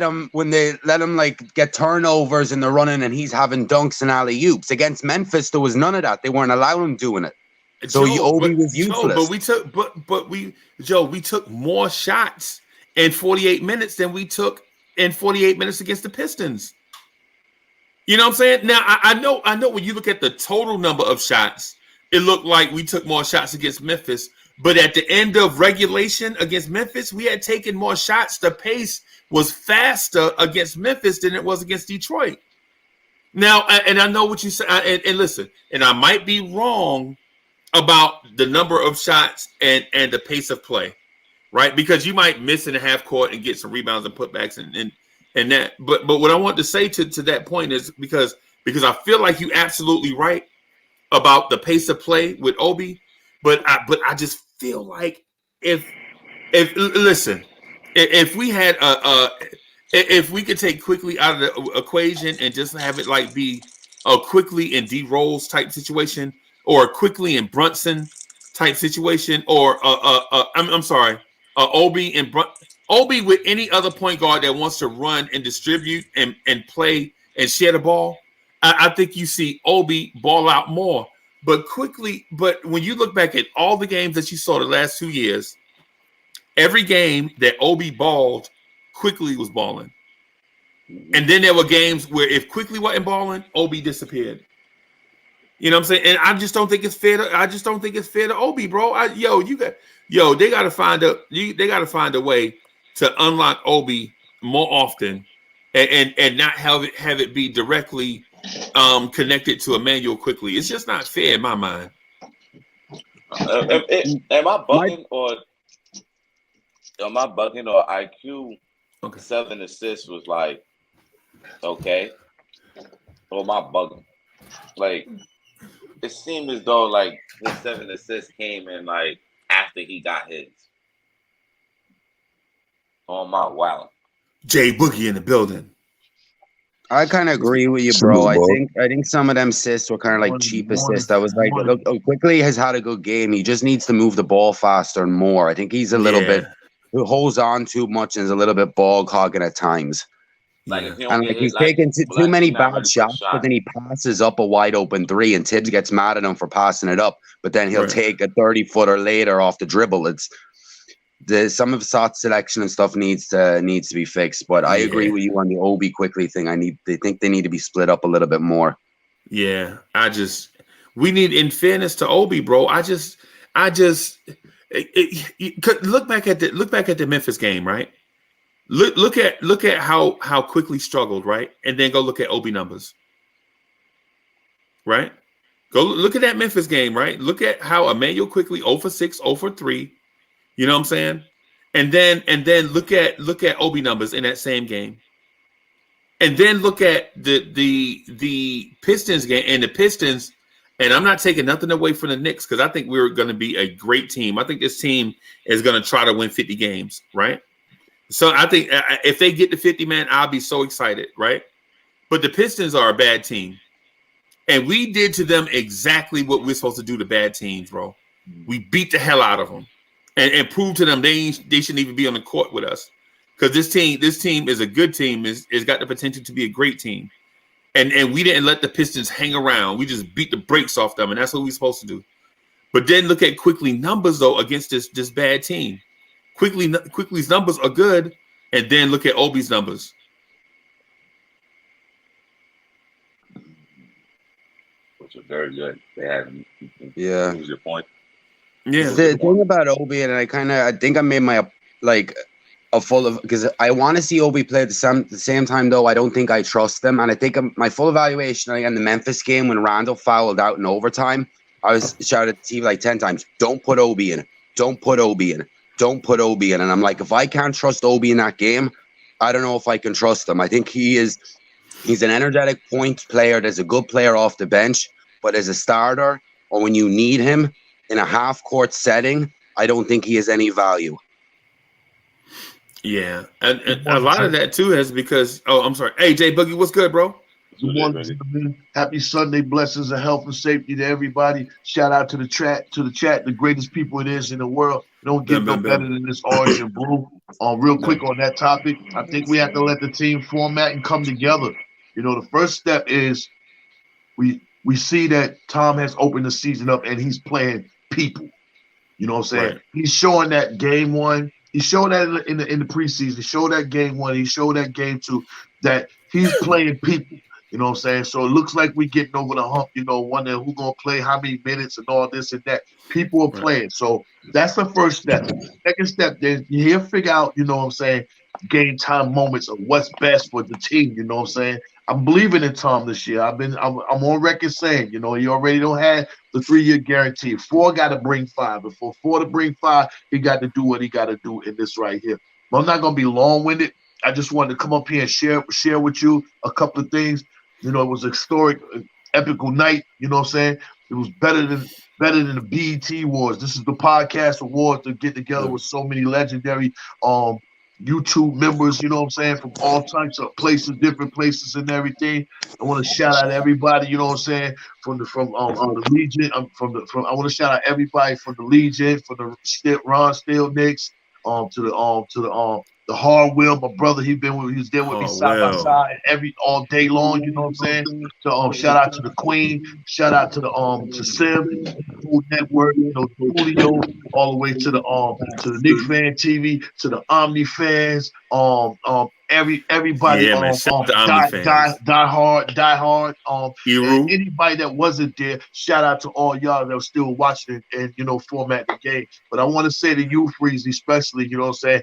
him like get turnovers in the running, and he's having dunks and alley oops against Memphis. There was none of that. They weren't allowing him doing it. So Obi was useless. We took more shots in 48 minutes than we took in 48 minutes against the Pistons. You know what I'm saying? Now I know when you look at the total number of shots, it looked like we took more shots against Memphis. But at the end of regulation against Memphis, we had taken more shots. The pace was faster against Memphis than it was against Detroit. Now, and I know what you say, and listen, and I might be wrong about the number of shots and the pace of play, right? Because you might miss in the half court and get some rebounds and putbacks and that. But what I want to say to that point is because I feel like you're absolutely right about the pace of play with Obi, but I just feel like if we had if we could take Quickley out of the equation and just have it like be a Quickley and D Rose type situation, or a Quickley and Brunson type situation, or Obi and Obi with any other point guard that wants to run and distribute and play and share the ball, I think you see Obi ball out more. But when you look back at all the games that you saw the last 2 years, every game that Obi balled, Quickley was balling. And then there were games where if Quickley wasn't balling, Obi disappeared. You know what I'm saying? And I just don't think it's fair to Obi, bro. They gotta find a way to unlock Obi more often and not have it be directly connected to Emmanuel Quickley. It's just not fair in my mind. Am I bugging or IQ? Okay. 7 assists was like okay, or am I bugging? Like it seemed as though like his 7 assists came in like after he got his. Oh my wow. Jay Boogie in the building. I kind of agree with you, bro. I think some of them assists were kind of like cheap assists. I was like, look, Quickley has had a good game. He just needs to move the ball faster and more. I think he's a little bit who holds on too much and is a little bit ball hogging at times. He's taking too many bad shots, but then he passes up a wide open 3, and Tibbs gets mad at him for passing it up. But then he'll take a 30-footer later off the dribble. Some of the shot selection and stuff needs to be fixed. But I agree with you on the Obi Quickley thing. They think they need to be split up a little bit more. Yeah, we need, in fairness to Obi, bro. Look back at the Memphis game, right? Look at how Quickley struggled, right? And then go look at Obi numbers, right? Go look at that Memphis game, right? Look at how Emmanuel Quickley 0 for 6, 0 for 3. You know what I'm saying? And then look at Obi numbers in that same game. And then look at the Pistons game. And the Pistons, And I'm not taking nothing away from the Knicks because I think we're going to be a great team. I think this team is going to try to win 50 games, right? So I think if they get to 50, man, I'll be so excited, right? But the Pistons are a bad team. And we did to them exactly what we're supposed to do to bad teams, bro. We beat the hell out of them and proved to them they shouldn't even be on the court with us. Because this team is a good team, is got the potential to be a great team. And we didn't let the Pistons hang around. We just beat the brakes off them, and that's what we're supposed to do. But then look at Quickley numbers, though, against this bad team. Quickley's numbers are good, and then look at Obi's numbers. Which are very good. They had, yeah. What was your point? Yeah. The thing about Obi, and I think I made my a full of, because I want to see Obi play at the same time, though. I don't think I trust them. And I think my full evaluation in the Memphis game when Randall fouled out in overtime, I was shouted at the TV like 10 times, don't put Obi in. Don't put Obi in. Don't put Obi in. And I'm like, if I can't trust Obi in that game, I don't know if I can trust him. I think he's an energetic point player. There's a good player off the bench, but as a starter or when you need him in a half-court setting, I don't think he has any value. Yeah, and a lot of that too is because. Oh, I'm sorry. Hey, Jay Boogie, what's good, bro? Good morning, gentlemen. Happy Sunday. Blessings of health and safety to everybody. Shout out to the chat. The greatest people it is in the world. Don't get no better than this orange and blue. Real quick on that topic, I think we have to let the team format and come together. You know, the first step is we see that Tom has opened the season up and he's playing people. You know what I'm saying? Right. He's showing that game one. He showed that in the preseason. He showed that game one. He showed that game two that he's playing people. You know what I'm saying? So it looks like we're getting over the hump, you know, wondering who's going to play, how many minutes and all this and that. People are playing. So that's the first step. Second step, then he'll figure out, you know what I'm saying, game time moments of what's best for the team. You know what I'm saying? I'm believing in Tom this year. I'm on record saying, you know, he already don't have the 3-year guarantee. 4 got to bring 5. Before 4 to bring 5, he got to do what he got to do in this right here. But I'm not going to be long-winded. I just wanted to come up here and share with you a couple of things. You know, it was a historic, epical night. You know what I'm saying? It was better than the BET Awards. This is the podcast awards to get together with so many legendary YouTube members, you know what I'm saying, from all types of places, different places and everything. I want to shout out everybody, you know what I'm saying, from the Legion. I want to shout out everybody from the Legion, from the Ron Steele Knicks, to the Hard Will, my brother, he was there with me side by side all day long, you know what I'm saying? So shout out to the Queen, shout out to to Sim, Food Network, you know, Julio, all the way to the Knicks Fan TV, to the Omni fans, everybody, Die Hard, and anybody that wasn't there, shout out to all y'all that was still watching and you know, format the game. But I want to say to you, Freezy, especially, you know what I'm saying,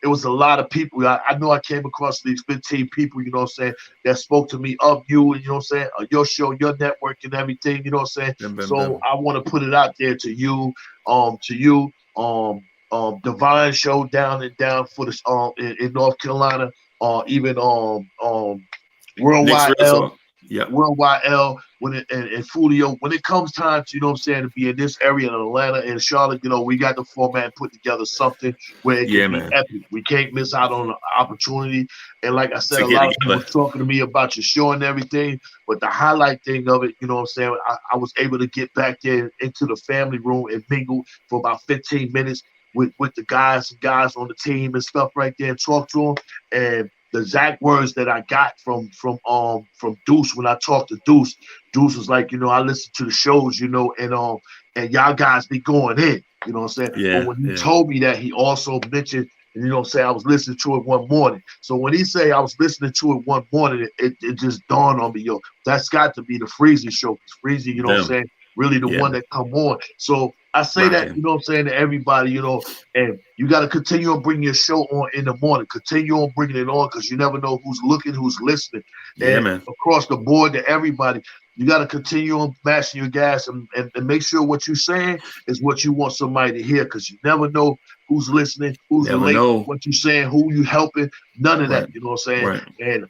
it was a lot of people. I know I came across these 15 people, you know what I'm saying, that spoke to me of you, and you know what I'm saying, your show, your network and everything, you know what I'm saying. So I want to put it out there to you, Divine Show down for this in North Carolina, even Worldwide L. Yeah, Worldwide L, and Fulio, when it comes time to, you know what I'm saying, to be in this area in Atlanta and Charlotte, you know, we got the format and put together something where it can be epic. We can't miss out on the opportunity. And like I said, a lot of people were talking to me about your show and everything, but the highlight thing of it, you know what I'm saying, I was able to get back there into the family room and mingle for about 15 minutes with the guys on the team and stuff right there and talk to them. And the exact words that I got from Deuce when I talked to Deuce was like, you know, I listen to the shows, you know, and y'all guys be going in, you know what I'm saying? Yeah, but when he told me that, he also mentioned, you know what I'm saying, I was listening to it one morning. So when he say I was listening to it one morning, it just dawned on me, yo, that's got to be the Freezy show. Freezy, you know what I'm saying, really the one that come on. So I say that, you know what I'm saying, to everybody, you know, and you got to continue on bringing your show on in the morning. Continue on bringing it on because you never know who's looking, who's listening. And across the board to everybody, you got to continue on mashing your gas and make sure what you're saying is what you want somebody to hear because you never know who's listening, who's relating, what you're saying, who you helping, none of that, you know what I'm saying? And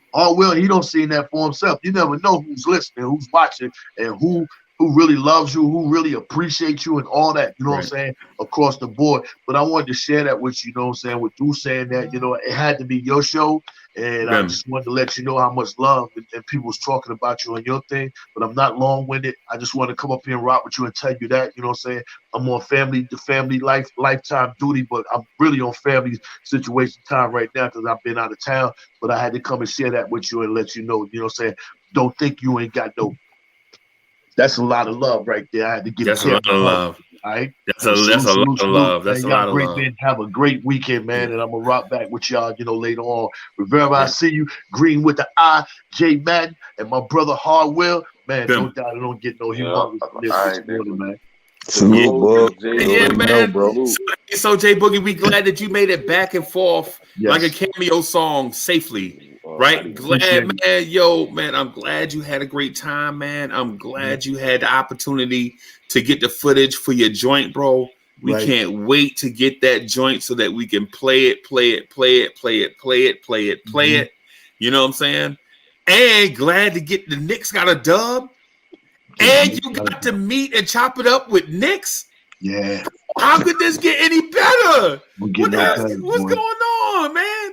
he don't see that for himself. You never know who's listening, who's watching, and who who really loves you, who really appreciates you and all that, you know what I'm Right. saying, across the board. But I wanted to share that with you, you know what I'm saying, with you saying that, you know, it had to be your show. And I Yeah. just wanted to let you know how much love and people was talking about you on your thing. But I'm not long-winded. I just want to come up here and rock with you and tell you that, you know what I'm saying? I'm on the family lifetime duty, but I'm really on family situation time right now because I've been out of town. But I had to come and share that with you and let you know, you know what I'm saying? Don't think you ain't got no. That's a lot of love right there. I had to give That's a Cam lot a of hug. love. All right. That's So a lot of salute, love. That's man. a Y'all lot of great love. men. Have a great weekend, man. Yeah. And I'm gonna rock back with y'all, you know, later on. Rivera, I Yeah. see you. Green with the I, J Madden, and my brother Hardwell. Man, Them. no doubt I don't get no Yeah, humongous all this right, morning, man. Salute, Book. Jay You Yeah, already Boogie. know, man. bro. Salute. So Jay Boogie, we glad that you made it back and forth like a Yes. cameo song safely. Right? Glad, Appreciate it. man. Yo, man, I'm glad you had a great time, man. I'm glad you had the opportunity to get the footage for your joint, bro. We Right. can't wait to get that joint so that we can play it. You know what I'm saying? And glad to get the Knicks got a dub. And you got to meet and chop it up with Knicks. Yeah. How could this get any better? We'll get no better, What's boy. going on, man?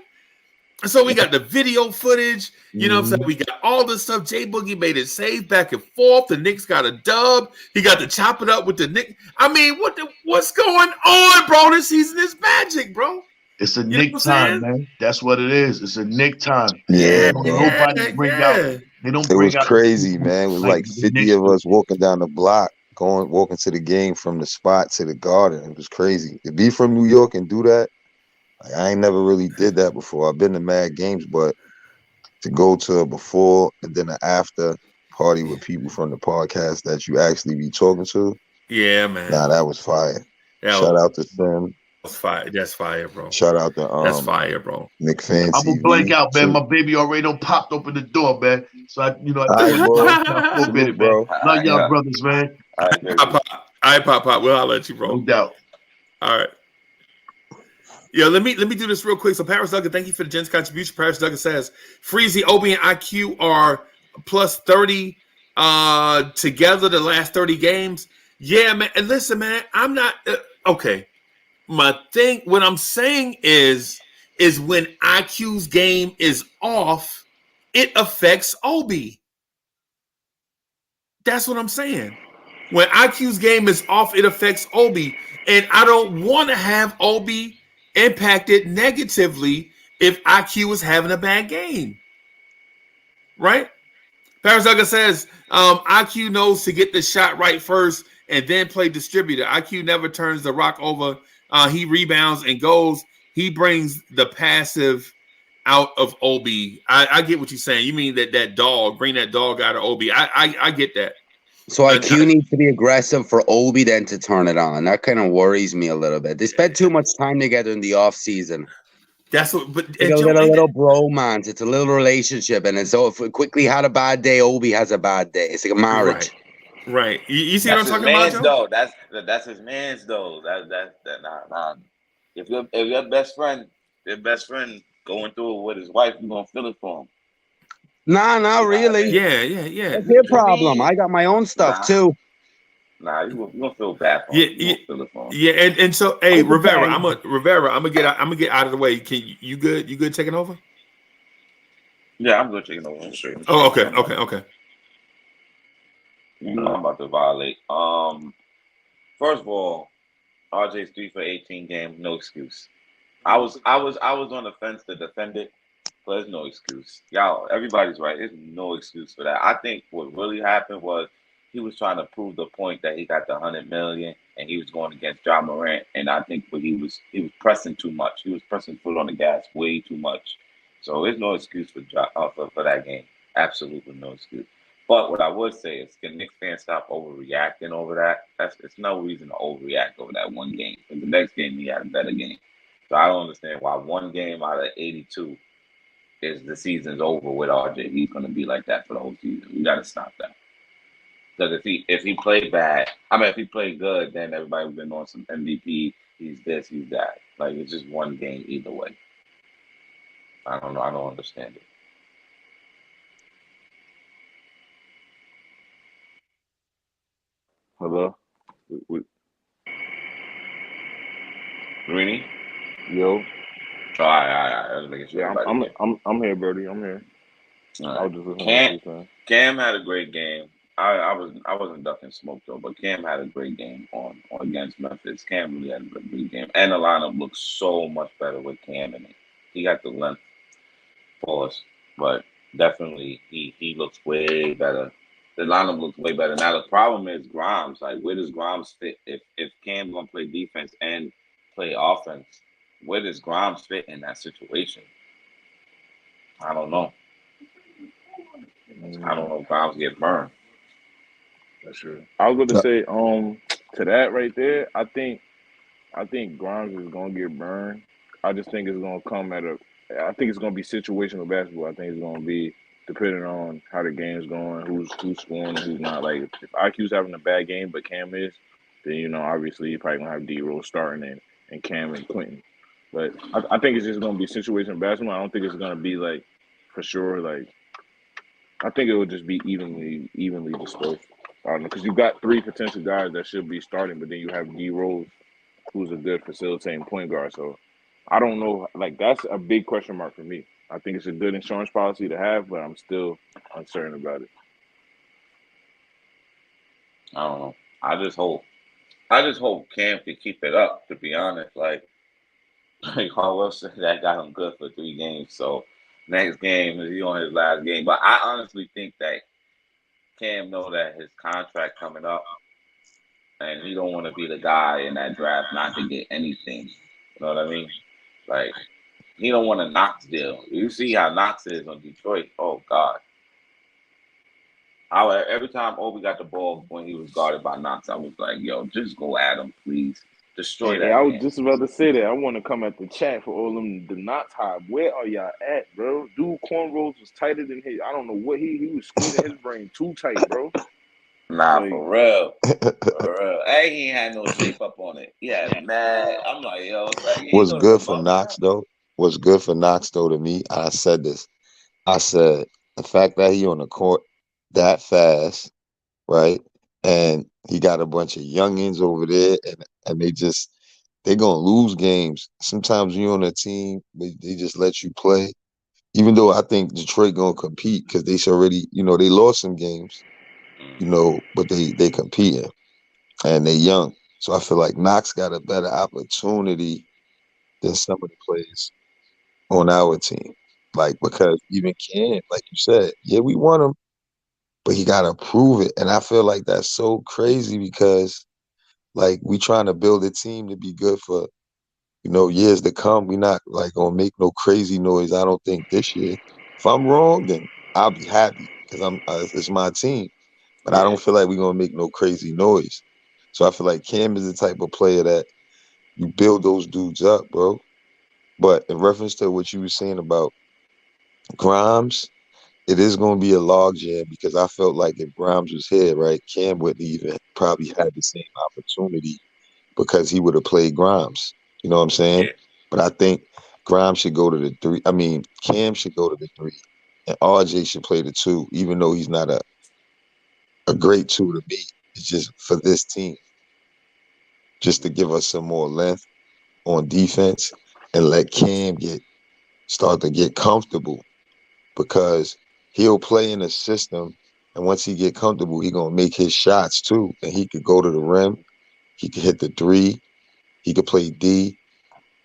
So we got the video footage, you know what I'm saying? We got all this stuff. Jay Boogie made it safe back and forth. The Knicks got a dub. He got to chop it up with the Knicks. I mean, what's going on, bro? This season is magic, bro. It's a You know Nick what I'm time, man. That's what it is. It's a Nick time. Yeah, Don't bro. nobody bring out. They don't It was bring out crazy, man. It was like the 50 Knicks of do. us walking down the block, walking to the game from the spot to the garden. It was crazy. To be from New York and do that, like, I ain't never really did that before. I've been to mad games, but to go to a before and then an after party with people from the podcast that you actually be talking to, Yeah, man. nah, that was fire. That Shout out to Sim. was fire. That's fire, bro. Shout out to That's fire, bro. Nick I'm Fancy. gonna blank out, man. Too. My baby already done popped open the door, man. So I All right, bro. for a minute, Salute, man. bro. Love y'all, brothers, man. All right, baby. Pop. We'll holler at you, bro. No doubt. All right. Yeah, let me do this real quick. So Paris Duggan, thank you for the gents contribution. Paris Duggan says Freezy, Obi, and IQ are plus 30 together the last 30 games. Yeah, man. And listen, man, I'm not okay. What I'm saying is when IQ's game is off, it affects Obi. That's what I'm saying. When IQ's game is off, it affects Obi. And I don't want to have Obi impacted negatively if IQ is having a bad game. Right? Paris Duggan says IQ knows to get the shot right first and then play distributor. IQ never turns the rock over. He rebounds and goes. He brings the passive out of Obi. I get what you're saying. You mean that dog, bring that dog out of Obi. I get that. So IQ needs to be aggressive for Obi then to turn it on. That kind of worries me a little bit. They spent too much time together in the off season. That's what, but It's a little bromance. It's a little relationship, and so if we Quickly had a bad day, Obi has a bad day. It's like a marriage. Right. You see That's what I'm his talking man's about, Joe? though. That's his man's though. Nah. If your best friend going through it with his wife, you gonna feel it for him. Nah, not really. Yeah. That's their problem. I got my own stuff too. Nah, you gonna feel bad for him. You gonna feel it for him. Yeah, and so hey, Rivera, I'm gonna get out of the way. Can you good? You good taking over? Yeah, I'm gonna take it over straight. Oh, okay. You know I'm about to violate. First of all, RJ's 3 for 18 game, no excuse. I was on the fence to defend it, but there's no excuse. Y'all, everybody's right. There's no excuse for that. I think what really happened was he was trying to prove the point that he got the 100 million and he was going against John Morant. And I think he was pressing too much. He was pressing foot on the gas way too much. So there's no excuse for that game. Absolutely no excuse. But what I would say is, can Knicks fans stop overreacting over that? It's no reason to overreact over that one game. Because the next game he had a better game. So I don't understand why one game out of 82 is the season's over with RJ. He's going to be like that for the whole season. We got to stop that. Because if he played bad, if he played good, then everybody would have been on some MVP. He's this, he's that. Like, it's just one game either way. I don't know. I don't understand it. Hello. Greeny? Yo. All right. I was making sure Yeah, everybody here. I'm here, Birdie. I'm here. All I right. was just listening to what you were saying. Cam had a great game. I wasn't ducking smoke though, but Cam had a great game on against Memphis. Cam really had a great game, and the lineup looks so much better with Cam in it. He got the length for us, but definitely he looks way better. The lineup looks way better. Now the problem is Grimes. Like, where does Grimes fit? If Cam's gonna play defense and play offense, where does Grimes fit in that situation? I don't know. I don't know if Grimes get burned. That's true. I was going to say, to that right there, I think Grimes is gonna get burned. I just think it's gonna come I think it's gonna be situational basketball. I think it's gonna be depending on how the game's going, who's scoring and who's not. Like if IQ's having a bad game, but Cam is, then obviously you're probably gonna have D-Rose starting and Cam and Quentin. But I think it's just gonna be situational basketball. I don't think it's gonna be like for sure. Like I think it will just be evenly dispersed. I don't know, because you got 3 potential guys that should be starting, but then you have D-Rose, who's a good facilitating point guard. So I don't know. Like, that's a big question mark for me. I think it's a good insurance policy to have, but I'm still uncertain about it. I don't know. I just hope Cam can keep it up, to be honest. Like Carl said, that got him good for 3 games. So next game is he on his last game. But I honestly think that Cam know that his contract coming up, and he don't want to be the guy in that draft not to get anything. You know what I mean? Like, he don't want a Knox deal. You see how Knox is on Detroit. Oh God! Every time Obi got the ball when he was guarded by Knox, I was like, "Yo, just go at him, please. Destroy that I was man." just about to say that. I want to come at the chat for all them the knots high. Where are y'all at, bro? Dude, cornrows was tighter than his. I don't know what he was squeezing his brain too tight, bro. Nah, Like, for real. For real. Hey, he ain't had no shape up on it. Yeah, mad. I'm like, yo, like, you What's go to the good for bum. Knox though? What's good for Knox though to me? I said this. I said the fact that he on the court that fast, right? And he got a bunch of youngins over there, and they gonna lose games. Sometimes you on a team, they just let you play. Even though I think Detroit gonna compete because they already, they lost some games, but they competing and they young. So I feel like Knox got a better opportunity than some of the players on our team. Like, because even Cam, like you said, yeah, we want him, but he got to prove it. And I feel like that's so crazy because, like, we trying to build a team to be good for, years to come. We not, like, going to make no crazy noise, I don't think, this year. If I'm wrong, then I'll be happy because it's my team. But I Yeah. don't feel like we're going to make no crazy noise. So I feel like Cam is the type of player that you build those dudes up, bro. But in reference to what you were saying about Grimes, it is going to be a logjam because I felt like if Grimes was here, right, Cam wouldn't even probably had the same opportunity because he would have played Grimes. You know what I'm saying? Yeah. But I think Grimes should go to the 3. I mean, Cam should go to the 3, and RJ should play the 2, even though he's not a great 2 to me. It's just for this team, just to give us some more length on defense and let Cam start to get comfortable because he'll play in a system, and once he get comfortable, he gonna make his shots too, and he could go to the rim, he could hit the 3, he could play D.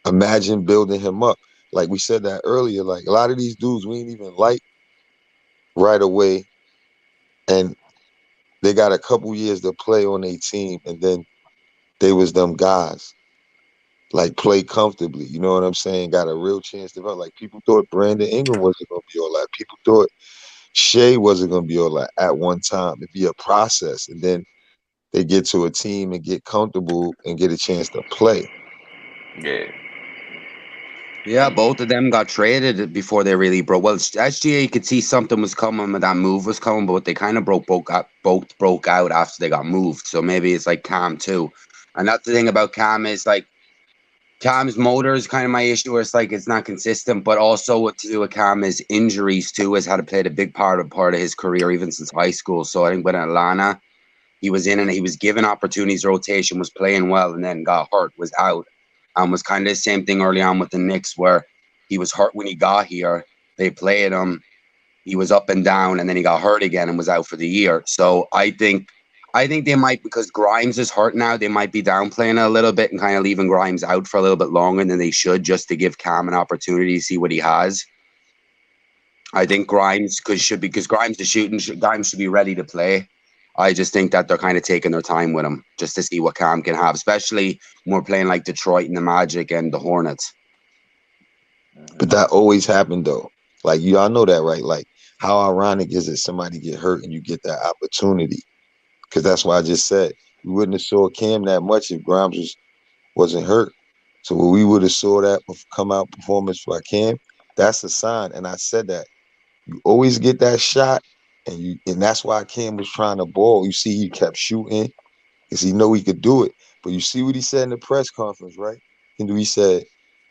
Imagine building him up. Like we said that earlier, like a lot of these dudes we ain't even like right away, and they got a couple years to play on their team, and then they was them guys. Like play comfortably, you know what I'm saying? Got a real chance to develop. Like people thought Brandon Ingram wasn't gonna be all that. People thought Shea wasn't gonna be all that at one time. It'd be a process, and then they get to a team and get comfortable and get a chance to play. Yeah. Yeah, both of them got traded before they really broke. Well, SGA, you could see something was coming, that move was coming, but they kind of both broke out after they got moved. So maybe it's like Cam too. And that's the thing about Cam is like Cam's motor is kind of my issue, where it's like it's not consistent. But also what to do with Cam is injuries too has had to play a big part of his career even since high school. So I think with Atlanta, He was in and he was given opportunities, rotation, was playing well, and then got hurt, was out. Was kind of the same thing early on with the Knicks, where he was hurt when he got here. They played him. He was up and down, and then he got hurt again and was out for the year. So I think they might, because Grimes is hurt now, they might be downplaying it a little bit and kind of leaving Grimes out for a little bit longer than they should, just to give Cam an opportunity to see what he has. I think Grimes because Grimes is shooting, Grimes should be ready to play. I just think that they're kind of taking their time with him just to see what Cam can have, especially when we're playing like Detroit and the Magic and the Hornets. But that always happened though. Like, y'all know that, right? Like, how ironic is it somebody get hurt and you get that opportunity? Because that's why I just said we wouldn't have saw Cam that much if Grimes wasn't hurt. So when we would have saw that come out performance by Cam, that's a sign. And I said that you always get that shot, and that's why Cam was trying to ball. You see, he kept shooting because he know he could do it. But you see what he said in the press conference, right? And he said,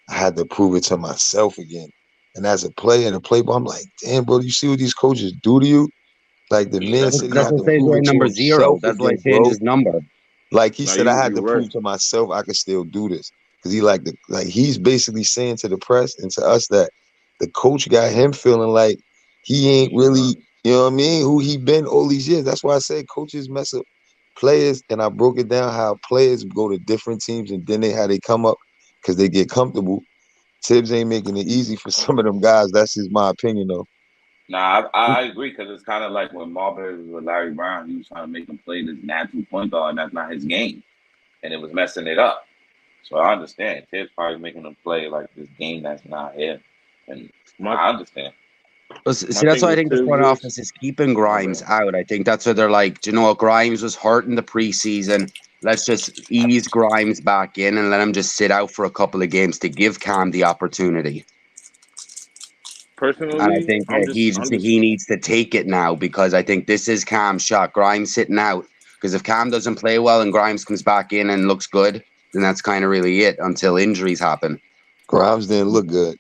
I had to prove it to myself again. And as a player and a playboy, I'm like, damn, bro, you see what these coaches do to you? Like, the man said he had to prove it to number 0. himself That's why he again, changed bro. his number. Like, he said, I had to you're prove right. to myself I could still do this. Because he's basically saying to the press and to us that the coach got him feeling like he ain't really, you know what I mean, who he been all these years. That's why I say coaches mess up players, and I broke it down how players go to different teams and then how they come up because they get comfortable. Tibbs ain't making it easy for some of them guys. That's just my opinion, though. Nah, I agree, because it's kind of like when Marbury was with Larry Brown, he was trying to make him play this natural point guard, and that's not his game, and it was messing it up. So I understand. Tibbs probably making him play like this game that's not him, and I understand. See, that's why I think the front office is keeping Grimes out. I think that's where they're like, do you know what? Grimes was hurt in the preseason. Let's just ease Grimes back in and let him just sit out for a couple of games to give Cam the opportunity. Personally, and I think he needs to take it now, because I think this is Cam's shot. Grimes sitting out, because if Cam doesn't play well and Grimes comes back in and looks good, then that's kind of really it until injuries happen. Grimes didn't look good.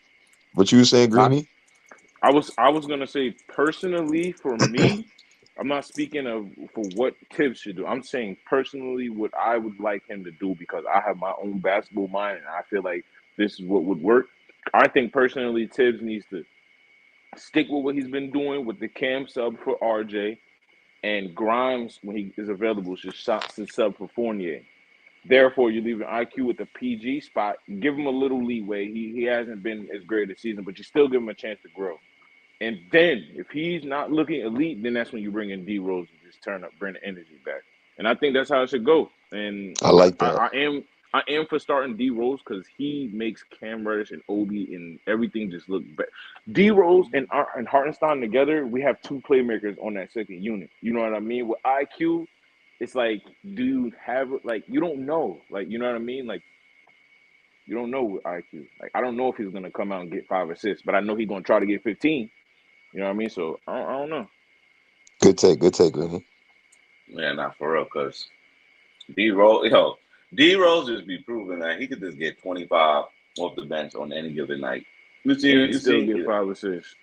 What you were saying, Greeny? I was gonna say, personally, for me, I'm not speaking for what Tibbs should do. I'm saying personally what I would like him to do, because I have my own basketball mind and I feel like this is what would work. I think personally Tibbs needs to stick with what he's been doing with the Cam sub for RJ, and Grimes, when he is available, should sub for Fournier. Therefore, you're leaving IQ with the PG spot. Give him a little leeway. He hasn't been as great this season, but you still give him a chance to grow. And then, if he's not looking elite, then that's when you bring in D Rose and just bring the energy back. And I think that's how it should go. And I like that. I am for starting D Rose, because he makes Cam Reddish and Obi and everything just look better. D Rose and Hartenstein together, we have two playmakers on that second unit. You know what I mean? With IQ, it's like, do you have, like, you don't know, like, you know what I mean? Like, you don't know with IQ. Like, I don't know if he's gonna come out and get 5 assists, but I know he's gonna try to get 15. You know what I mean? So I don't know. Good take, Greeny. Yeah, not for real, because D Rose just be proving that he could just get 25 off the bench on any given night. You still get 5 assists.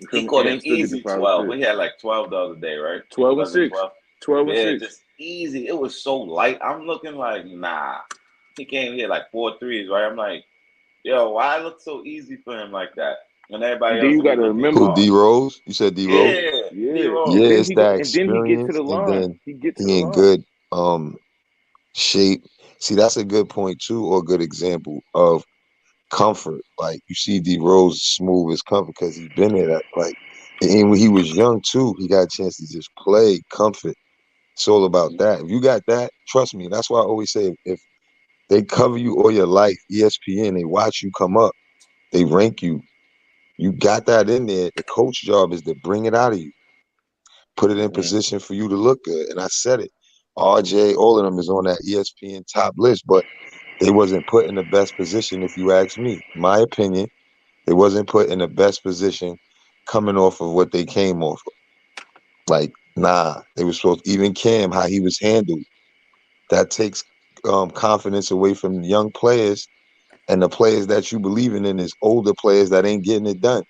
He caught an easy 12. We had like 12 the other day, right? 12 and 6. 12 and 6. Just easy. It was so light. I'm looking like, nah. He came here like 4 threes, right? I'm like, yo, why it look so easy for him like that? And everybody else. You got to remember. Who, D Rose? You said D Rose? Yeah. Yeah, it's that experience. And then he get to the line. He in good shape. See, that's a good point too, or a good example of comfort. Like, you see D Rose smooth as comfort because he's been there. And when he was young too, he got a chance to just play comfort. It's all about that. If you got that, trust me. That's why I always say, if they cover you all your life, ESPN, they watch you come up, they rank you. You got that in there. The coach job is to bring it out of you, put it in position for you to look good. And I said it. RJ, all of them is on that ESPN top list, but they wasn't put in the best position, if you ask me. My opinion, they wasn't put in the best position coming off of what they came off of. Like, nah, they were supposed to, even Cam, how he was handled. That takes confidence away from young players, and the players that you believing in is older players that ain't getting it done.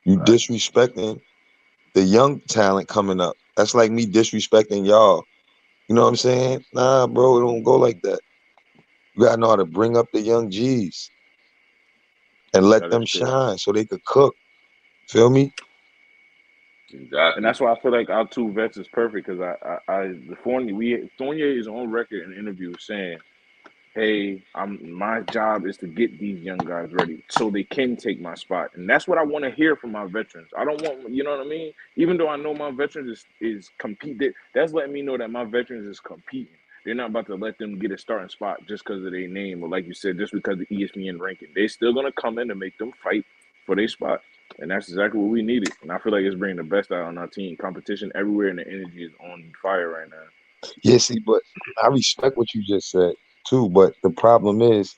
You disrespecting the young talent coming up. That's like me disrespecting y'all. You know what I'm saying? Nah, bro, it don't go like that. You gotta know how to bring up the young G's and let them shine so they could cook. Feel me? Exactly. And that's why I feel like our two vets is perfect because Fournier is on record in interviews saying, "Hey, my job is to get these young guys ready so they can take my spot," and that's what I want to hear from my veterans. I don't want, you know what I mean? Even though I know my veterans is competing, that's letting me know that my veterans is competing. They're not about to let them get a starting spot just because of their name, or like you said, just because of the ESPN ranking. They're still gonna come in and make them fight for their spot. And that's exactly what we needed. And I feel like it's bringing the best out on our team. Competition everywhere, and the energy is on fire right now. Yeah, see, but I respect what you just said too. But the problem is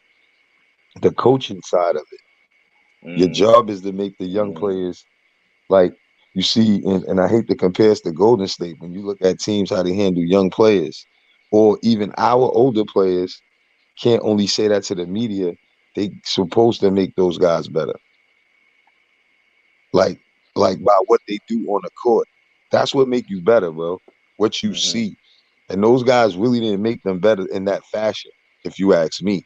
the coaching side of it. Your job is to make the young players like you see, and I hate to compare us to Golden State. When you look at teams, how they handle young players, or even our older players, can't only say that to the media. They supposed to make those guys better. Like by what they do on the court. That's what make you better, bro. What you see. And those guys really didn't make them better in that fashion, if you ask me.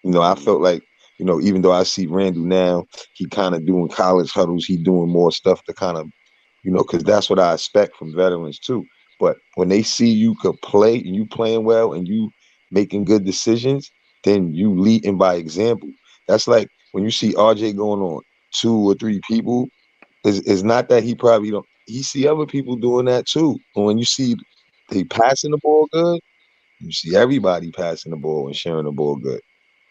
I felt like, even though I see Randall now, he kind of doing college huddles, he doing more stuff to kind of, because that's what I expect from veterans too. But when they see you could play and you playing well and you making good decisions, then you leading by example. That's like when you see RJ going on 2 or 3 people, it's not that he probably don't. He see other people doing that too. And when you see they passing the ball good, you see everybody passing the ball and sharing the ball good.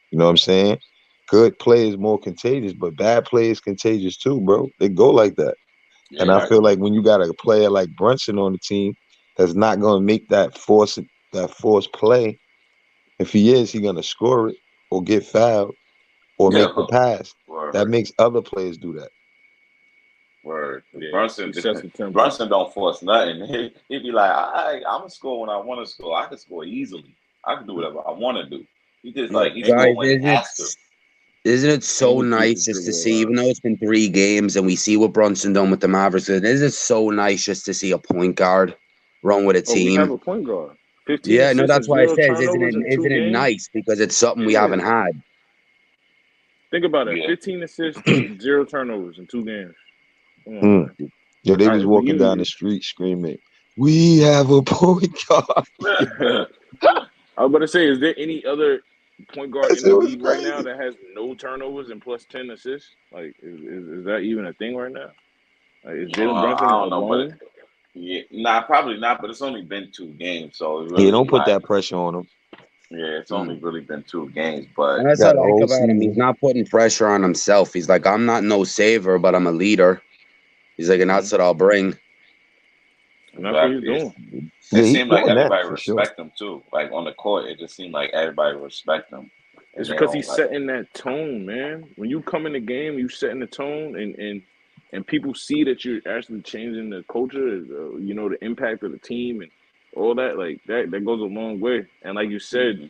You know what I'm saying? Good play is more contagious, but bad play is contagious too, bro. They go like that. Yeah, And I feel like when you got a player like Brunson on the team that's not going to make that force play, if he is, he's going to score it or get fouled or make the pass. Word. That makes other players do that. Word. Yeah, Brunson don't force nothing. He'd be like, I'm going to score when I want to score. I can score easily. I can do whatever I want to do. He just he score when he has to. Isn't it so nice just to see, even though it's been 3 games and we see what Brunson done with the Mavericks, isn't it so nice just to see a point guard run with a team? We have a point guard. 15 yeah, no, that's why I said, isn't it games? nice? Because it's something we haven't had. Think about it. 15 assists, 0 turnovers in 2 games. Yeah, they was walking down the street screaming, "We have a point guard." I was about to say, is there any other point guard in the league right now that has no turnovers and plus 10 assists? Like, is that even a thing right now? Like, is Jalen Brunson I don't know, alone? But probably not. But it's only been 2 games, so it's really don't put that pressure on him. Yeah, it's only really been 2 games, but and that's what I like about him. He's not putting pressure on himself. He's like, I'm not no saver, but I'm a leader. He's like, and that's what I'll bring. And that's what he's doing. It seemed like everybody respect him too. Like on the court, it just seemed like everybody respect him. It's because he's setting that tone, man. When you come in the game, you setting the tone, and people see that you're actually changing the culture, the impact of the team and all that. Like that goes a long way. And like you said,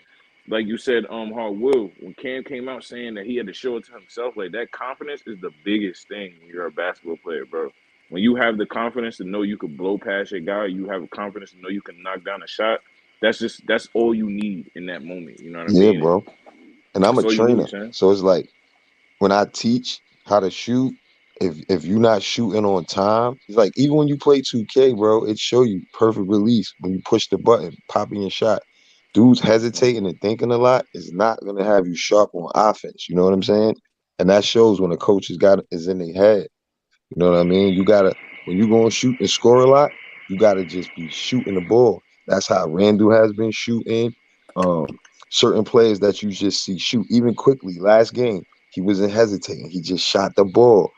Hard Will, when Cam came out saying that he had to show it to himself, like that confidence is the biggest thing when you're a basketball player, bro. When you have the confidence to know you could blow past your guy, you have the confidence to know you can knock down a shot. That's all you need in that moment. You know what I mean? Yeah, bro. And I'm a trainer, so it's like when I teach how to shoot, if you're not shooting on time, it's like even when you play 2K, bro, it show you perfect release when you push the button, popping your shot. Dudes hesitating and thinking a lot is not gonna have you sharp on offense. You know what I'm saying? And that shows when a coach is in their head. You know what I mean? You gotta when you go and shoot and score a lot, you gotta just be shooting the ball. That's how Randall has been shooting. Certain players that you just see shoot, even Quickley. Last game, he wasn't hesitating. He just shot the ball.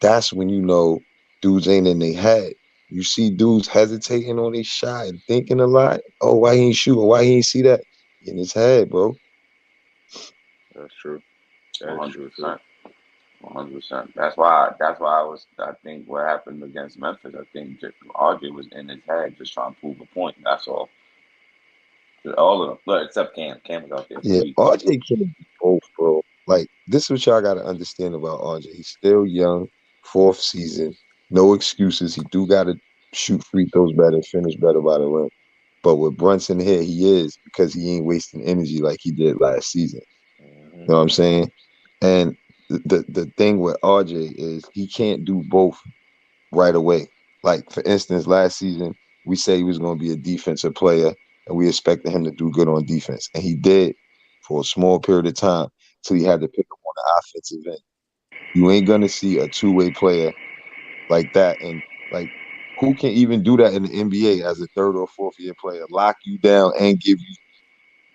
That's when you know dudes ain't in their head. You see dudes hesitating on their shot and thinking a lot. Oh, why he ain't shoot? Or why he ain't see that? In his head, bro. That's true. 100%. 100%. That's why I think what happened against Memphis, I think RJ was in his head just trying to prove a point. That's all. All of them, but except Cam. Cam was out there. Yeah, RJ can't be both, bro. Like, this is what y'all got to understand about RJ. He's still young, 4th season, no excuses. He do got to shoot free throws better, finish better by the rim. But with Brunson here, he is because he ain't wasting energy like he did last season. You know what I'm saying? And the thing with RJ is he can't do both right away. Like for instance, last season we said he was going to be a defensive player, and we expected him to do good on defense, and he did for a small period of time till he had to pick up on the offensive end. You ain't gonna see a two-way player like that, and like who can even do that in the NBA as a third or fourth year player? Lock you down and give you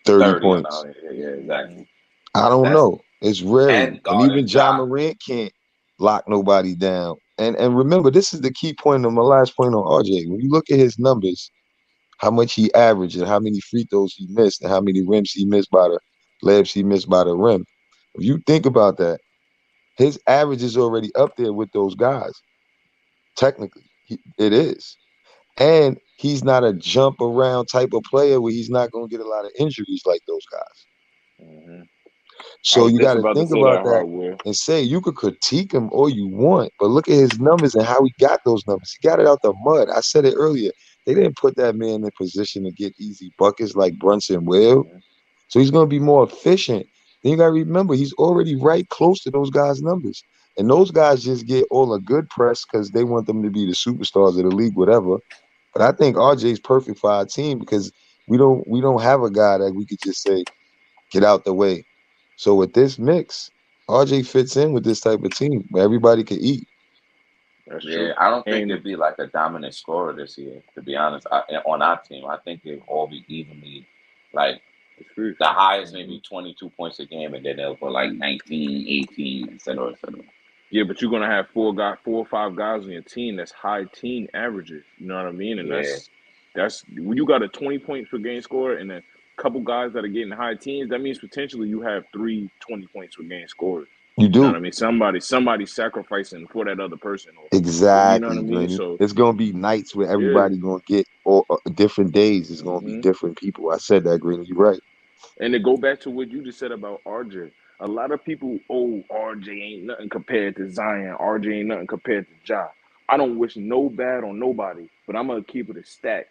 30 30 or points. not. Yeah, exactly. I don't That's know. It's rarely. and And even guarding John Ja. Morant can't lock nobody down. And remember, this is the key point of my last point on RJ. When you look at his numbers, how much he averaged and how many free throws he missed and how many rims he missed by the layups he missed by the rim. If you think about that, his average is already up there with those guys. Technically, it is. And he's not a jump around type of player where he's not going to get a lot of injuries like those guys. I So was you just got to about to think say about that, that Hardware. and say you could critique him all you want, but look at his numbers and how he got those numbers. He got it out the mud. I said it earlier. They didn't put that man in position to get easy buckets like Brunson will. So he's going to be more efficient. Then you got to remember, he's already right close to those guys' numbers. And those guys just get all a good press because they want them to be the superstars of the league, whatever. But I think RJ's perfect for our team because we don't have a guy that we could just say, get out the way. So with this mix, RJ fits in with this type of team where everybody can eat. That's Yeah, true. I don't think And it'd be like a dominant scorer this year. To be honest, on our team, I think they'll all be evenly, like it's free. the highest maybe 22 points a game, and then they'll put like 19, 18, etc., etc. Yeah, but you're gonna have four or five guys on your team that's high teen averages. You know what I mean? And Yeah, that's when you got a 20 points per game scorer and a couple guys that are getting high teens. That means potentially you have 20 points per game scorers. You You know what do. I mean? Somebody sacrificing for that other person, or you know what I Exactly, mean? Granny. So It's gonna be nights where yeah. everybody gonna get all different days. It's gonna be different people. I said that, Granny. You're right. And to go back to what you just said about RJ, a lot of people, oh, RJ ain't nothing compared to Zion. RJ ain't nothing compared to Ja. I don't wish no bad on nobody, but I'm gonna keep it a stack.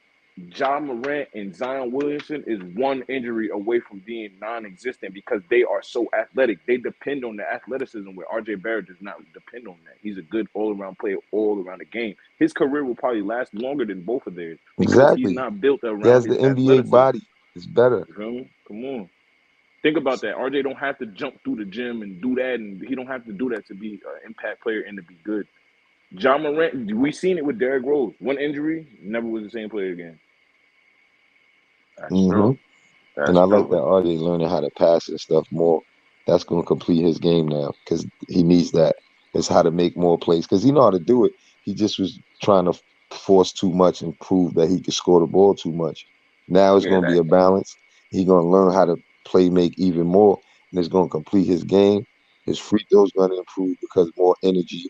Ja Morant and Zion Williamson is one injury away from being non-existent because they are so athletic. They depend on the athleticism where RJ Barrett does not depend on that. He's a good all-around player all around the game. His career will probably last longer than both of theirs because he's Exactly. not built He around has the his NBA athleticism. body. It's better. You feel me? Come on. Think about that. RJ don't have to jump through the gym and do that, and he don't have to do that to be an impact player and to be good. John Morant, we seen it with Derrick Rose. One injury, never was the same player again. that's hmm true. And That's I like that true. RJ learning how to pass and stuff more. That's gonna complete his game now because he needs that. It's how to make more plays because he know how to do it. He just was trying to force too much and prove that he could score the ball too much. Now it's Yeah, gonna be that a balance. He's gonna learn how to play make even more, and it's gonna complete his game. His free throw's gonna improve because more energy,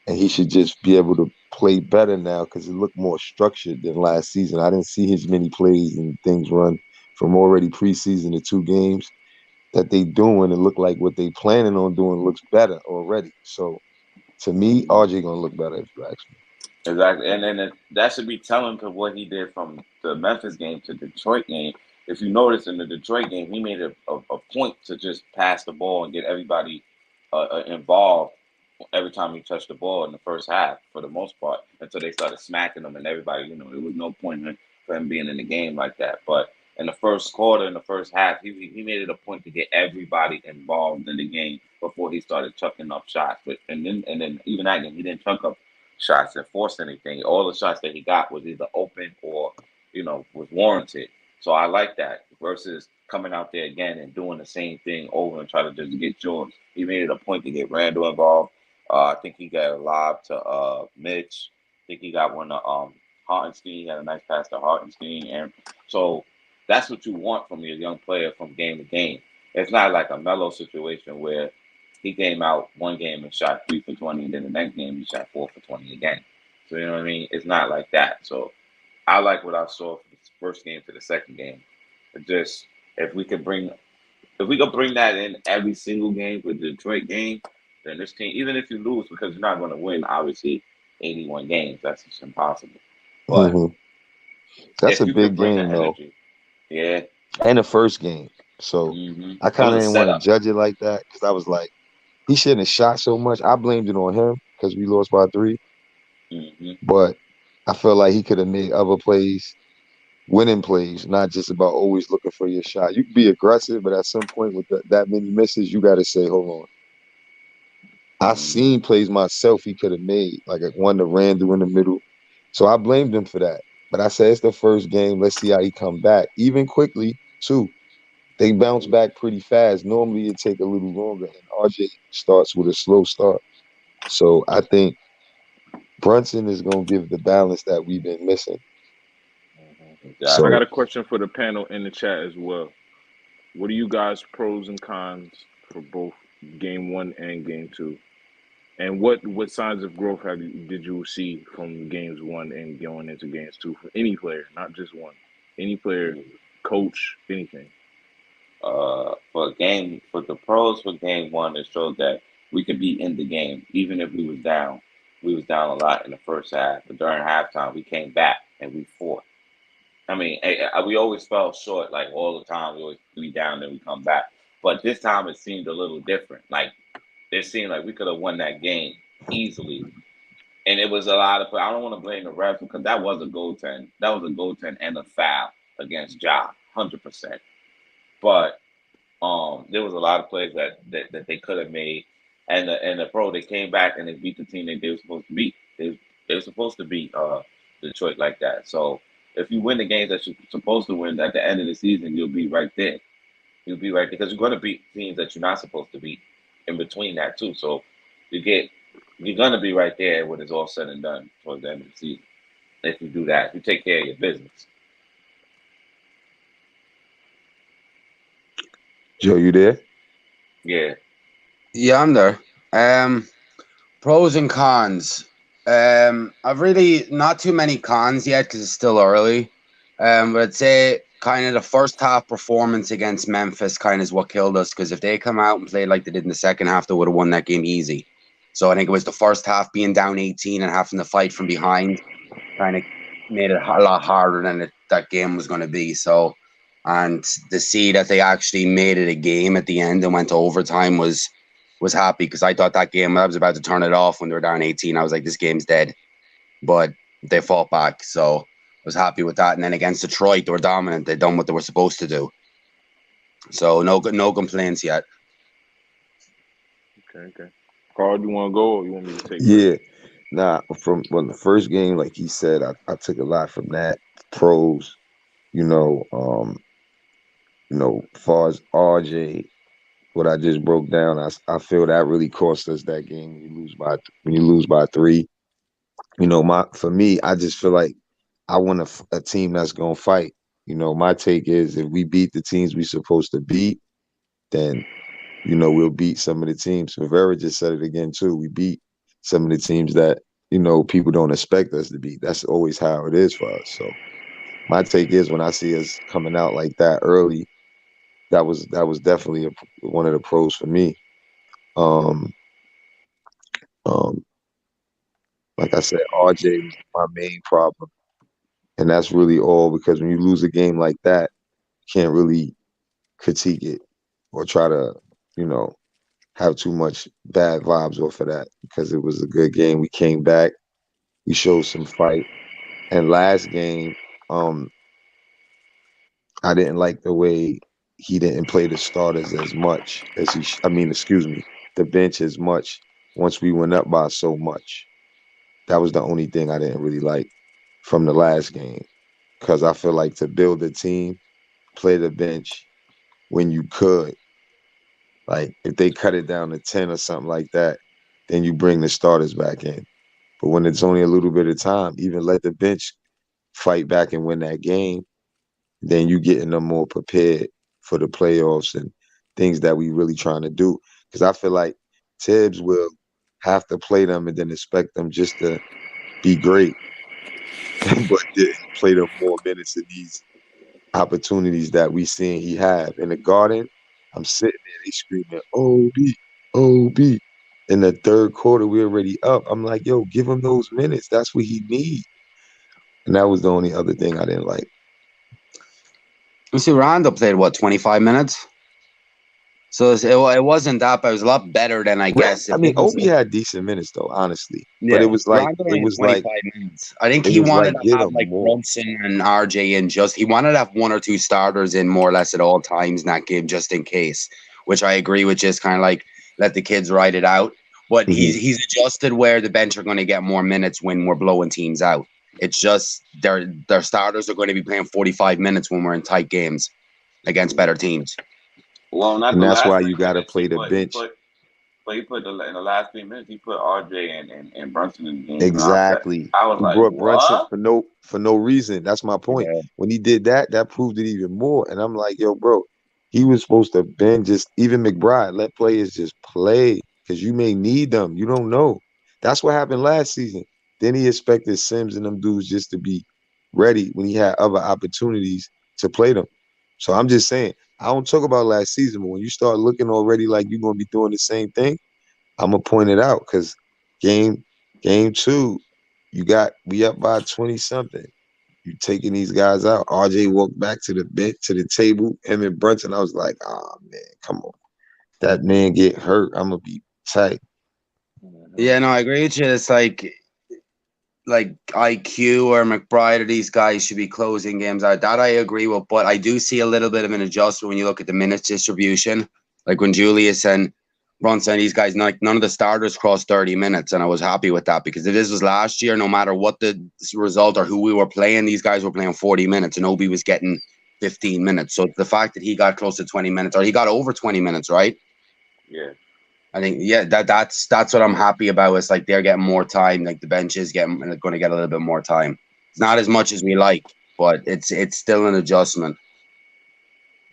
and he should just be able to play better now because it looked more structured than last season. I didn't see as many plays and things run from already preseason to 2 games that they doing. It look like what they planning on doing looks better already. So to me, RJ gonna look better if you ask me. exactly, and then that should be telling to what he did from the Memphis game to Detroit game. If you notice in the Detroit game, he made a point to just pass the ball and get everybody involved every time he touched the ball in the first half for the most part until they started smacking him and everybody, there was no point for him being in the game like that. But in the first quarter, in the first half, he made it a point to get everybody involved in the game before he started chucking up shots. But and then even that game, he didn't chuck up shots and force anything. All the shots that he got was either open or was warranted. So I like that versus coming out there again and doing the same thing over and try to just get yours. He made it a point to get Randall involved. I think he got a lob to Mitch. I think he got one to Hartenstein. He had a nice pass to Hartenstein. And so that's what you want from your young player from game to game. It's not like a Melo situation where he came out one game and shot 3 for 20, and then the next game he shot 4 for 20 again. So you know what I mean? It's not like that. So I like what I saw from the first game to the second game. It just if we could bring that in every single game with the Detroit game, then this team, even if you lose, because you're not going to win, obviously, 81 games, that's just impossible. But That's if a you could big bring the game though, energy, yeah. and the first game. So Mm-hmm. I It kind was of a didn't want to setup. judge it like that because I was like, he shouldn't have shot so much. I blamed it on him because we lost by 3, Mm-hmm. but I feel like he could have made other plays, winning plays, not just about always looking for your shot. You can be aggressive, but at some point with that many misses, you got to say, hold on. I Mm-hmm. seen plays myself he could have made, like one to Randall in the middle. So I blamed him for that. But I said it's the first game. Let's see how he come back. Even quickly, too. They bounce back pretty fast. Normally it take a little longer, and RJ starts with a slow start. So I think Brunson is gonna give the balance that we've been missing. I Exactly. So got a question for the panel in the chat as well. What are you guys' pros and cons for both game 1 and game 2? And what signs of growth did you see from games 1 and going into games 2 for any player, not just one, any player, coach, anything? For the pros for game one, it showed that we could be in the game even if we was down. We was down a lot in the first half, but during halftime we came back and we fought. I mean, we always fell short, like all the time. We always be down, then we come back. But this time it seemed a little different. Like it seemed like we could have won that game easily. And it was a lot of. I don't want to blame the refs because that was a goaltend. That was a goaltend and a foul against Ja, 100%. But there was a lot of plays that they could have made, and the pro they came back and they beat the team that they were supposed to beat. They were supposed to beat Detroit like that. So if you win the games that you're supposed to win at the end of the season, you'll be right there. You'll be right there because you're going to beat teams that you're not supposed to beat in between that too. So you're going to be right there when it's all said and done towards the end of the season. If you do that, if you take care of your business. Joe, you there? Yeah. Yeah, I'm there. Pros and cons. I've really not too many cons yet because it's still early. But I'd say kind of the first half performance against Memphis kind of is what killed us because if they come out and played like they did in the second half, they would have won that game easy. So I think it was the first half being down 18 and having to fight from behind kind of made it a lot harder than that game was going to be. So, and to see that they actually made it a game at the end and went to overtime was happy because I thought that game, I was about to turn it off when they were down 18. I was like, this game's dead. But they fought back. So I was happy with that. And then against Detroit, they were dominant. They done what they were supposed to do. So no complaints yet. Okay. Carl, do you want to go or you want me to take Yeah. Nah, from the first game, like he said, I took a lot from that. Pros, you know, far as RJ, what I just broke down, I feel that really cost us that game when you lose by 3. For me, I just feel like I want a team that's gonna fight. My take is if we beat the teams we supposed to beat, then we'll beat some of the teams. Rivera just said it again too. We beat some of the teams that people don't expect us to beat. That's always how it is for us. So my take is when I see us coming out like that early, that was definitely one of the pros for me. Um, um, like I said, RJ was my main problem, and that's really all because when you lose a game like that, you can't really critique it or try to, you know, have too much bad vibes off of that because it was a good game. We came back, we showed some fight, and last game, um, I didn't like the way he didn't play the starters as much as I mean, excuse me, the bench as much once we went up by so much. That was the only thing I didn't really like from the last game because I feel like to build a team, play the bench when you could. Like if they cut it down to 10 or something like that, then you bring the starters back in. But when it's only a little bit of time, even let the bench fight back and win that game, then you getting them more prepared for the playoffs and things that we really trying to do. Because I feel like Tibbs will have to play them and then expect them just to be great, but didn't play them more minutes in these opportunities that we seen he have. In the Garden, I'm sitting there, they screaming, OB, OB. In the third quarter, we already up. I'm like, yo, give him those minutes. That's what he needs. And that was the only other thing I didn't like. You see, Rondo played, 25 minutes? So it wasn't that, but it was a lot better than I guess. I If mean, it was, Obi had decent minutes though, honestly. But yeah, Rondo it only had was like 25 minutes. I think he wanted to get have him like more. Brunson and RJ in he wanted to have one or two starters in more or less at all times in that game just in case, which I agree with, just kind of like let the kids ride it out. But he's adjusted where the bench are going to get more minutes when we're blowing teams out. It's just their starters are going to be playing 45 minutes when we're in tight games against better teams. Well, not And the that's last why 3 you got to minutes. play the bench. But he put in the last 3 minutes. He put RJ and Brunson in the game. Exactly. I was He like, brought Brunson what? for no reason. That's my point. Yeah. When he did that, that proved it even more. And I'm like, yo, bro, he was supposed to bend just even McBride, let players just play because you may need them. You don't know. That's what happened last season. Then he expected Sims and them dudes just to be ready when he had other opportunities to play them. So I'm just saying, I don't talk about last season, but when you start looking already like you're gonna be doing the same thing, I'm gonna point it out because game two, we up by 20 something. You taking these guys out. RJ walked back to the bench to the table. Him and Brunson, I was like, oh man, come on. That man get hurt, I'm gonna be tight. Yeah, no, I agree with you. It's like IQ or McBride or these guys should be closing games out. That I agree with, but I do see a little bit of an adjustment when you look at the minutes distribution. Like when Julius and Brunson, these guys, none of the starters crossed 30 minutes, and I was happy with that because if this was last year, no matter what the result or who we were playing, these guys were playing 40 minutes, and Obi was getting 15 minutes. So the fact that he got close to 20 minutes, or he got over 20 minutes, right? Yeah. I think that's what I'm happy about. It's like they're getting more time. Like the bench is going to get a little bit more time. It's not as much as we like, but it's still an adjustment.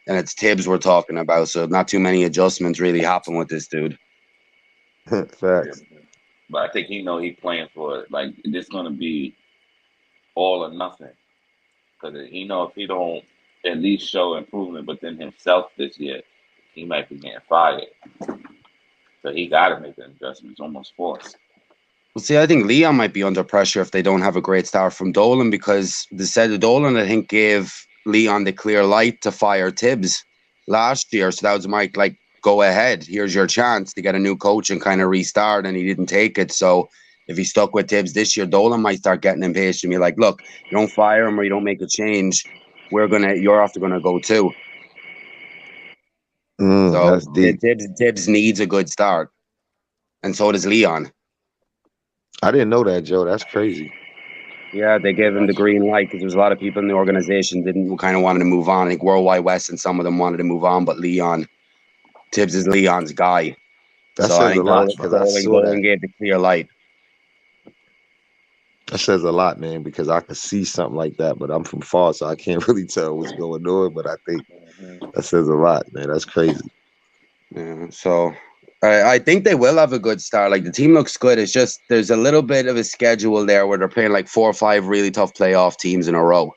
And it's Tibbs we're talking about, so not too many adjustments really happen with this dude. Facts. But I think he playing for it. Like this gonna be all or nothing. Because he if he don't at least show improvement within himself this year, he might be getting fired. So he got to make an adjustment. It's almost forced. Well, see, I think Leon might be under pressure if they don't have a great start from Dolan because the Dolan, I think, gave Leon the clear light to fire Tibbs last year. So that was Mike, like, go ahead. Here's your chance to get a new coach and kind of restart, and he didn't take it. So if he stuck with Tibbs this year, Dolan might start getting impatient and be like, look, you don't fire him or you don't make a change, you're after gonna go too. So That's deep. Tibbs needs a good start. And so does Leon. I didn't know that, Joe. That's crazy. Yeah, they gave him the green light because there's a lot of people in the organization didn't kind of wanted to move on. I think Worldwide West and some of them wanted to move on, but Tibbs is Leon's guy. That So I says a think lot because I saw Dolan that. gave the clear light. That says a lot, man, because I could see something like that, but I'm from far, so I can't really tell what's going on. But I think that says a lot, man. That's crazy. Yeah, so I think they will have a good start. Like the team looks good. It's just there's a little bit of a schedule there where they're playing like 4 or 5 really tough playoff teams in a row.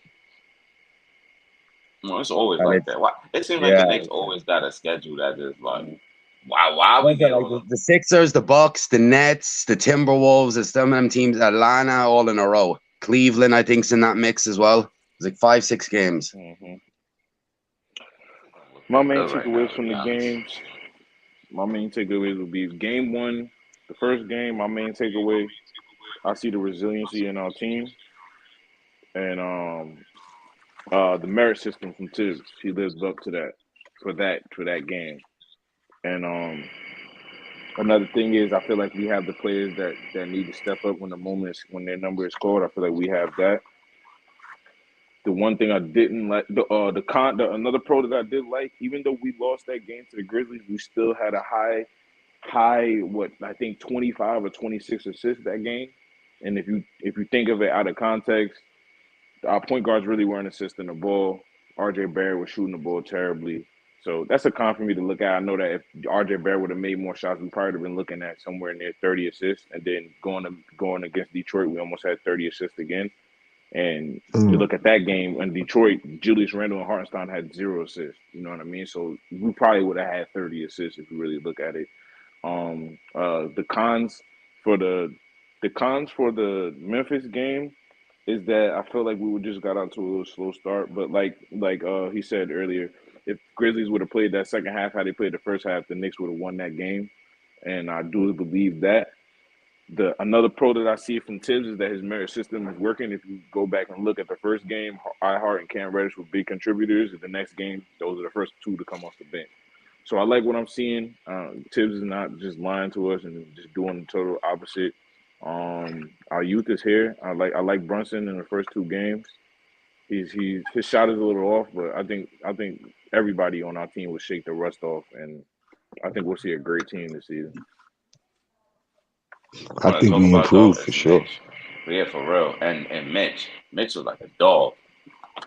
Well, it's always like that. Why? It seems like the Knicks always got a schedule that is like, why we get all the Sixers, the Bucks, the Nets, the Timberwolves, and some of them teams, Atlanta, all in a row. Cleveland, I think, is in that mix as well. It's like 5-6 games. Mm-hmm. My main takeaways from the games. My main takeaways would be game one, the first game. My main takeaway, I see the resiliency in our team, and the merit system from Tibbs. He lives up to that for that game. And another thing is, I feel like we have the players that need to step up when their number is called. I feel like we have that. The one thing I didn't like, another pro that I did like, even though we lost that game to the Grizzlies, we still had a high, what I think 25 or 26 assists that game. And if you think of it out of context, our point guards really weren't assisting the ball. RJ Barrett was shooting the ball terribly. So that's a con for me to look at. I know that if RJ Barrett would have made more shots, we probably would have been looking at somewhere near 30 assists. And then going against Detroit, we almost had 30 assists again. And you look at that game in Detroit, Julius Randle and Hartenstein had 0 assists. You know what I mean? So we probably would have had 30 assists if you really look at it. The cons for the Memphis game, is that I feel like we would just got out to a little slow start. But like he said earlier, if Grizzlies would have played that second half how they played the first half, the Knicks would have won that game. And I do believe that. Another pro that I see from Tibbs is that his merit system is working. If you go back and look at the first game, I-Hart and Cam Reddish were big contributors. In the next game, those are the first two to come off the bench. So I like what I'm seeing. Tibbs is not just lying to us and just doing the total opposite. Our youth is here. I like Brunson in the first two games. His shot is a little off, but I think everybody on our team will shake the rust off, and I think we'll see a great team this season. I think we improved for sure. Mitch. Yeah, for real. And Mitch was like a dog.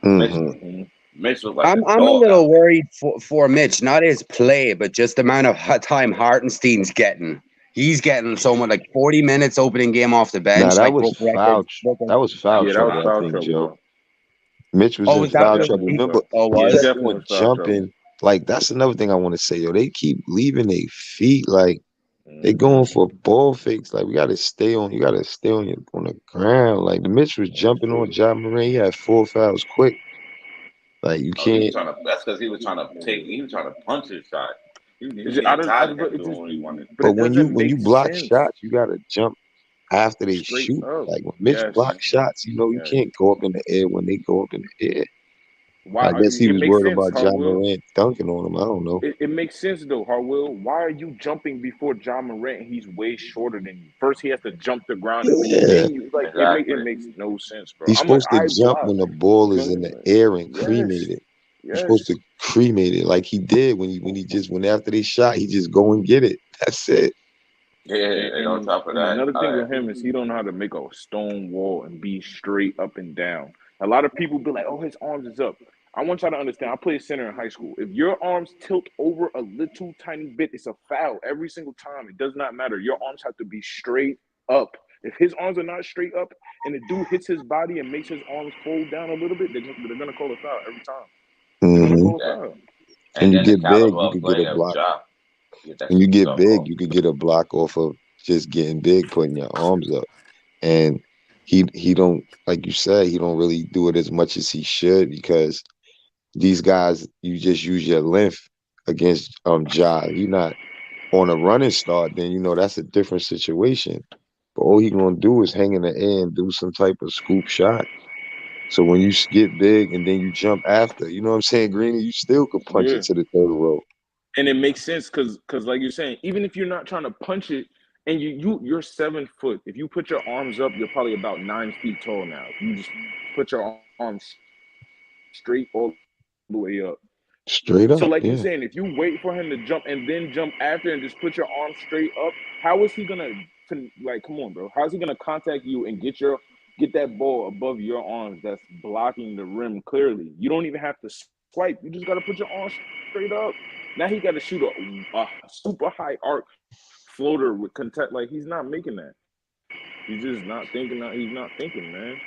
Mm-hmm. Mitch was like I'm a little worried for Mitch, not his play, but just the amount of time Hartenstein's getting. He's getting so much, like 40 minutes opening game off the bench. Nah, that like was foul. That was foul trouble. Foul I think, trouble, Joe. bro. Mitch was in foul trouble. Remember, was kept definitely on foul jumping. trouble. Like that's another thing I want to say, yo. They keep leaving their feet. Like they going for ball fakes. Like we gotta stay on. You gotta stay on the ground. Like Mitch was jumping on Ja Morant. He had 4 fouls quick. Like you can't. That's because he was trying to punch his shot. But when you block shots, you gotta jump after they shoot. Like when Mitch blocks shots, you know you can't go up in the air when they go up in the air. Why? I guess he was worried about Ja Hartwell. Morant dunking on him. I don't know. It makes sense though, Hartwell. Why are you jumping before Ja Morant? He's way shorter than you. First, he has to jump the ground. Yeah. It makes no sense, bro. He's supposed to jump when the ball is in the air and cremate it. You're supposed to cremate it like he did when he just went after they shot. He just go and get it. That's it. Yeah, and on top of that, another thing with him is he don't know how to make a stone wall and be straight up and down. A lot of people be like, "Oh, his arms is up." I want y'all to understand. I played center in high school. If your arms tilt over a little tiny bit, it's a foul every single time. It does not matter. Your arms have to be straight up. If his arms are not straight up and the dude hits his body and makes his arms fold down a little bit, they're gonna call a foul every time. Mm-hmm. And you get big, you could get a block. When you get big, you could get a block off of just getting big, putting your arms up. And he don't, like you said, he don't really do it as much as he should because these guys, you just use your length against Ja. You're not on a running start, then you know that's a different situation. But all he gonna do is hang in the air and do some type of scoop shot. So when you get big and then you jump after, you know what I'm saying, Greeny, you still could punch it to the third row. And it makes sense because like you're saying, even if you're not trying to punch it and you're 7 foot, if you put your arms up, you're probably about 9 feet tall now. You just put your arms straight all the way up. Straight up. So like you're saying, if you wait for him to jump and then jump after and just put your arms straight up, how is he gonna come on, bro? How's he gonna contact you and get that ball above your arms that's blocking the rim clearly? You don't even have to swipe. You just gotta put your arms straight up. Now he got to shoot a super high arc floater with contact. Like he's not making that. He's just not thinking. He's not thinking, man.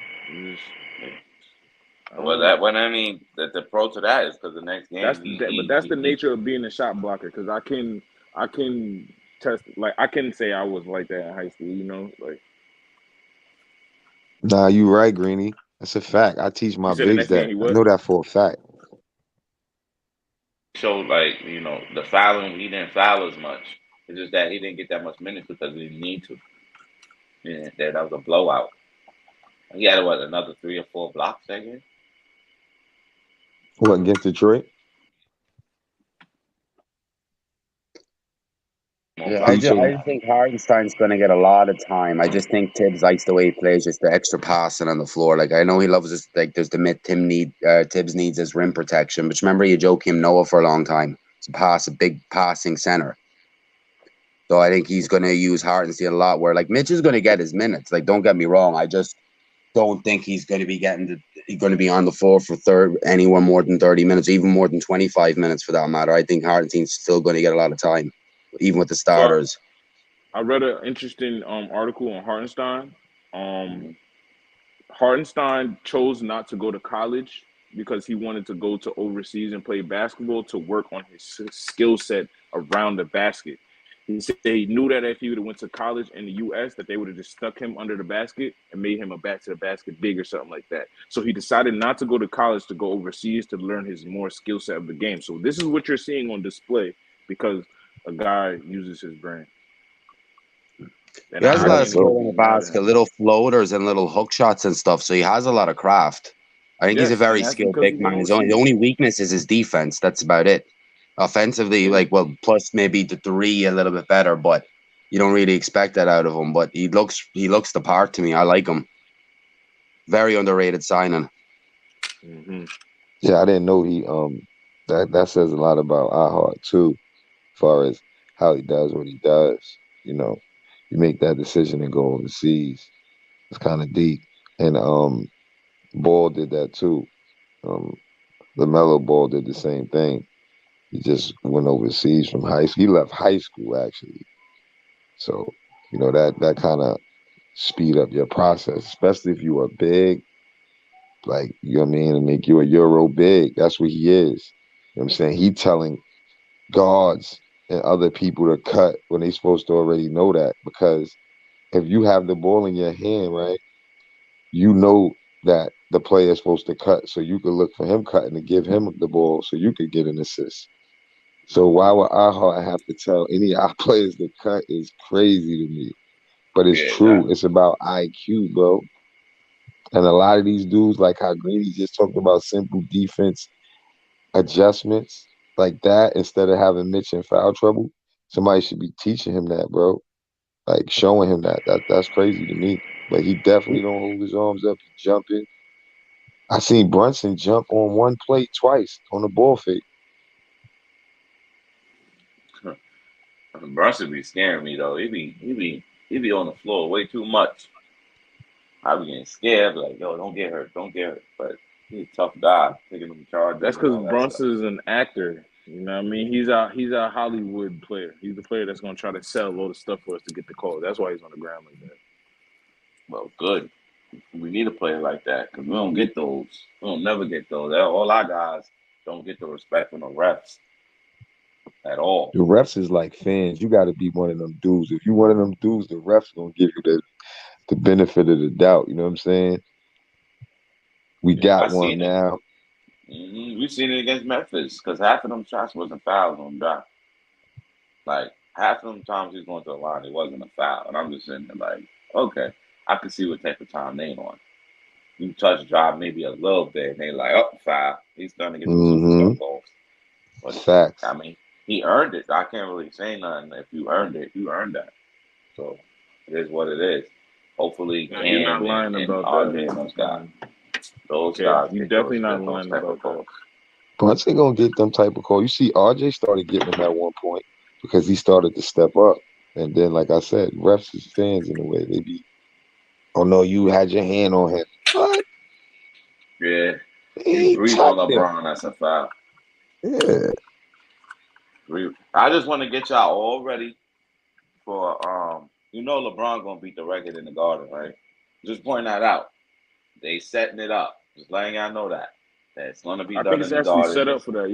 The pro to that is because the next game. That's the nature of being a shot blocker. Because I can test. Like I can say I was like that in high school. You know, like. Nah, you right, Greeny. That's a fact. I teach my bigs that. I know that for a fact. Showed like the fouling, he didn't foul as much. It's just that he didn't get that much minutes because he didn't need to. Yeah, that was a blowout. He had another 3 or 4 blocks that game. What, against Detroit? Yeah, I just think Hartenstein's going to get a lot of time. I just think Tibbs likes the way he plays, just the extra passing on the floor. Like I know he loves this. Like there's the myth Tibbs needs his rim protection, but remember you Joakim Noah for a long time to a big passing center. So I think he's going to use Hartenstein a lot. Where like Mitch is going to get his minutes. Like don't get me wrong, I just don't think he's going to be on the floor for anywhere more than 30 minutes, even more than 25 minutes for that matter. I think Hartenstein's still going to get a lot of time. Even with the starters. I read an interesting article on Hartenstein. Hartenstein chose not to go to college because he wanted to go to overseas and play basketball to work on his skill set around the basket. He said he knew that if he would have went to college in the U.S., that they would have just stuck him under the basket and made him a back to the basket big or something like that. So he decided not to go to college, to go overseas to learn his more skill set of the game. So this is what you're seeing on display because a guy uses his brain. He has a lot of skill in the basket, little floaters and little hook shots and stuff. So he has a lot of craft. I think he's a very skilled big man. The only weakness is his defense. That's about it. Offensively, plus maybe the three a little bit better, but you don't really expect that out of him. But he looks the part to me. I like him. Very underrated signing. Mm-hmm. Yeah, I didn't know he that says a lot about I-Hart too, as far as how he does what he does. You know, you make that decision and go overseas. It's kind of deep. And Ball did that too. LaMelo Ball did the same thing. He just went overseas from high school. He left high school actually. So, you know, that kind of speed up your process, especially if you are big, like, you know what I mean, and make you a Euro big. That's what he is. You know what I'm saying? He telling guards and other people to cut when they supposed to already know that, because if you have the ball in your hand, right, you know that the player is supposed to cut, so you could look for him cutting to give him the ball so you could get an assist. So why would I have to tell any of our players to cut is crazy to me. But it's true. It's about IQ, bro. And a lot of these dudes, like how Greeny just talked about simple defense adjustments like that, instead of having Mitch in foul trouble, somebody should be teaching him that, bro. Like showing him that. That's crazy to me. But he definitely don't hold his arms up. He jumping. I seen Brunson jump on one play twice on the ball fake. Brunson be scaring me though. He be on the floor way too much. I be getting scared, like, yo, don't get hurt. But he's a tough guy, taking them charges. That's because Brunson is an actor. You know what I mean? He's a Hollywood player. He's the player that's gonna try to sell a load of stuff for us to get the call. That's why he's on the ground like that. Well, good. We need a player like that because we don't get those. We don't never get those. All our guys don't get the respect from the refs at all. The refs is like fans. You got to be one of them dudes. If you one of them dudes, the refs gonna give you the benefit of the doubt. You know what I'm saying? We got one now. Mm-hmm. We've seen it against Memphis because half of them shots wasn't fouls on Doc. Like half of them times he's going to the line, it wasn't a foul, and I'm just sitting there like, okay, I can see what type of time they on. You touch drive maybe a little bit, and they like, oh, foul. He's starting to get some stuff off. But facts. I mean, he earned it. I can't really say nothing. If you earned it, you earned that. So it is what it is. Hopefully, you're not lying about RJ and those guys. Those guys. You're definitely not lying about that. Brunson gonna get them type of call. You see, RJ started getting them at one point because he started to step up, and then, like I said, refs is fans in a way. They be, oh no, you had your hand on him. What? Yeah. He breathed on LeBron. That's a foul. Yeah. I just want to get y'all all ready for LeBron gonna beat the record in the Garden, right? Just pointing that out. They setting it up. Just letting y'all know that it's gonna be done in the Garden. I think it's actually set up for that.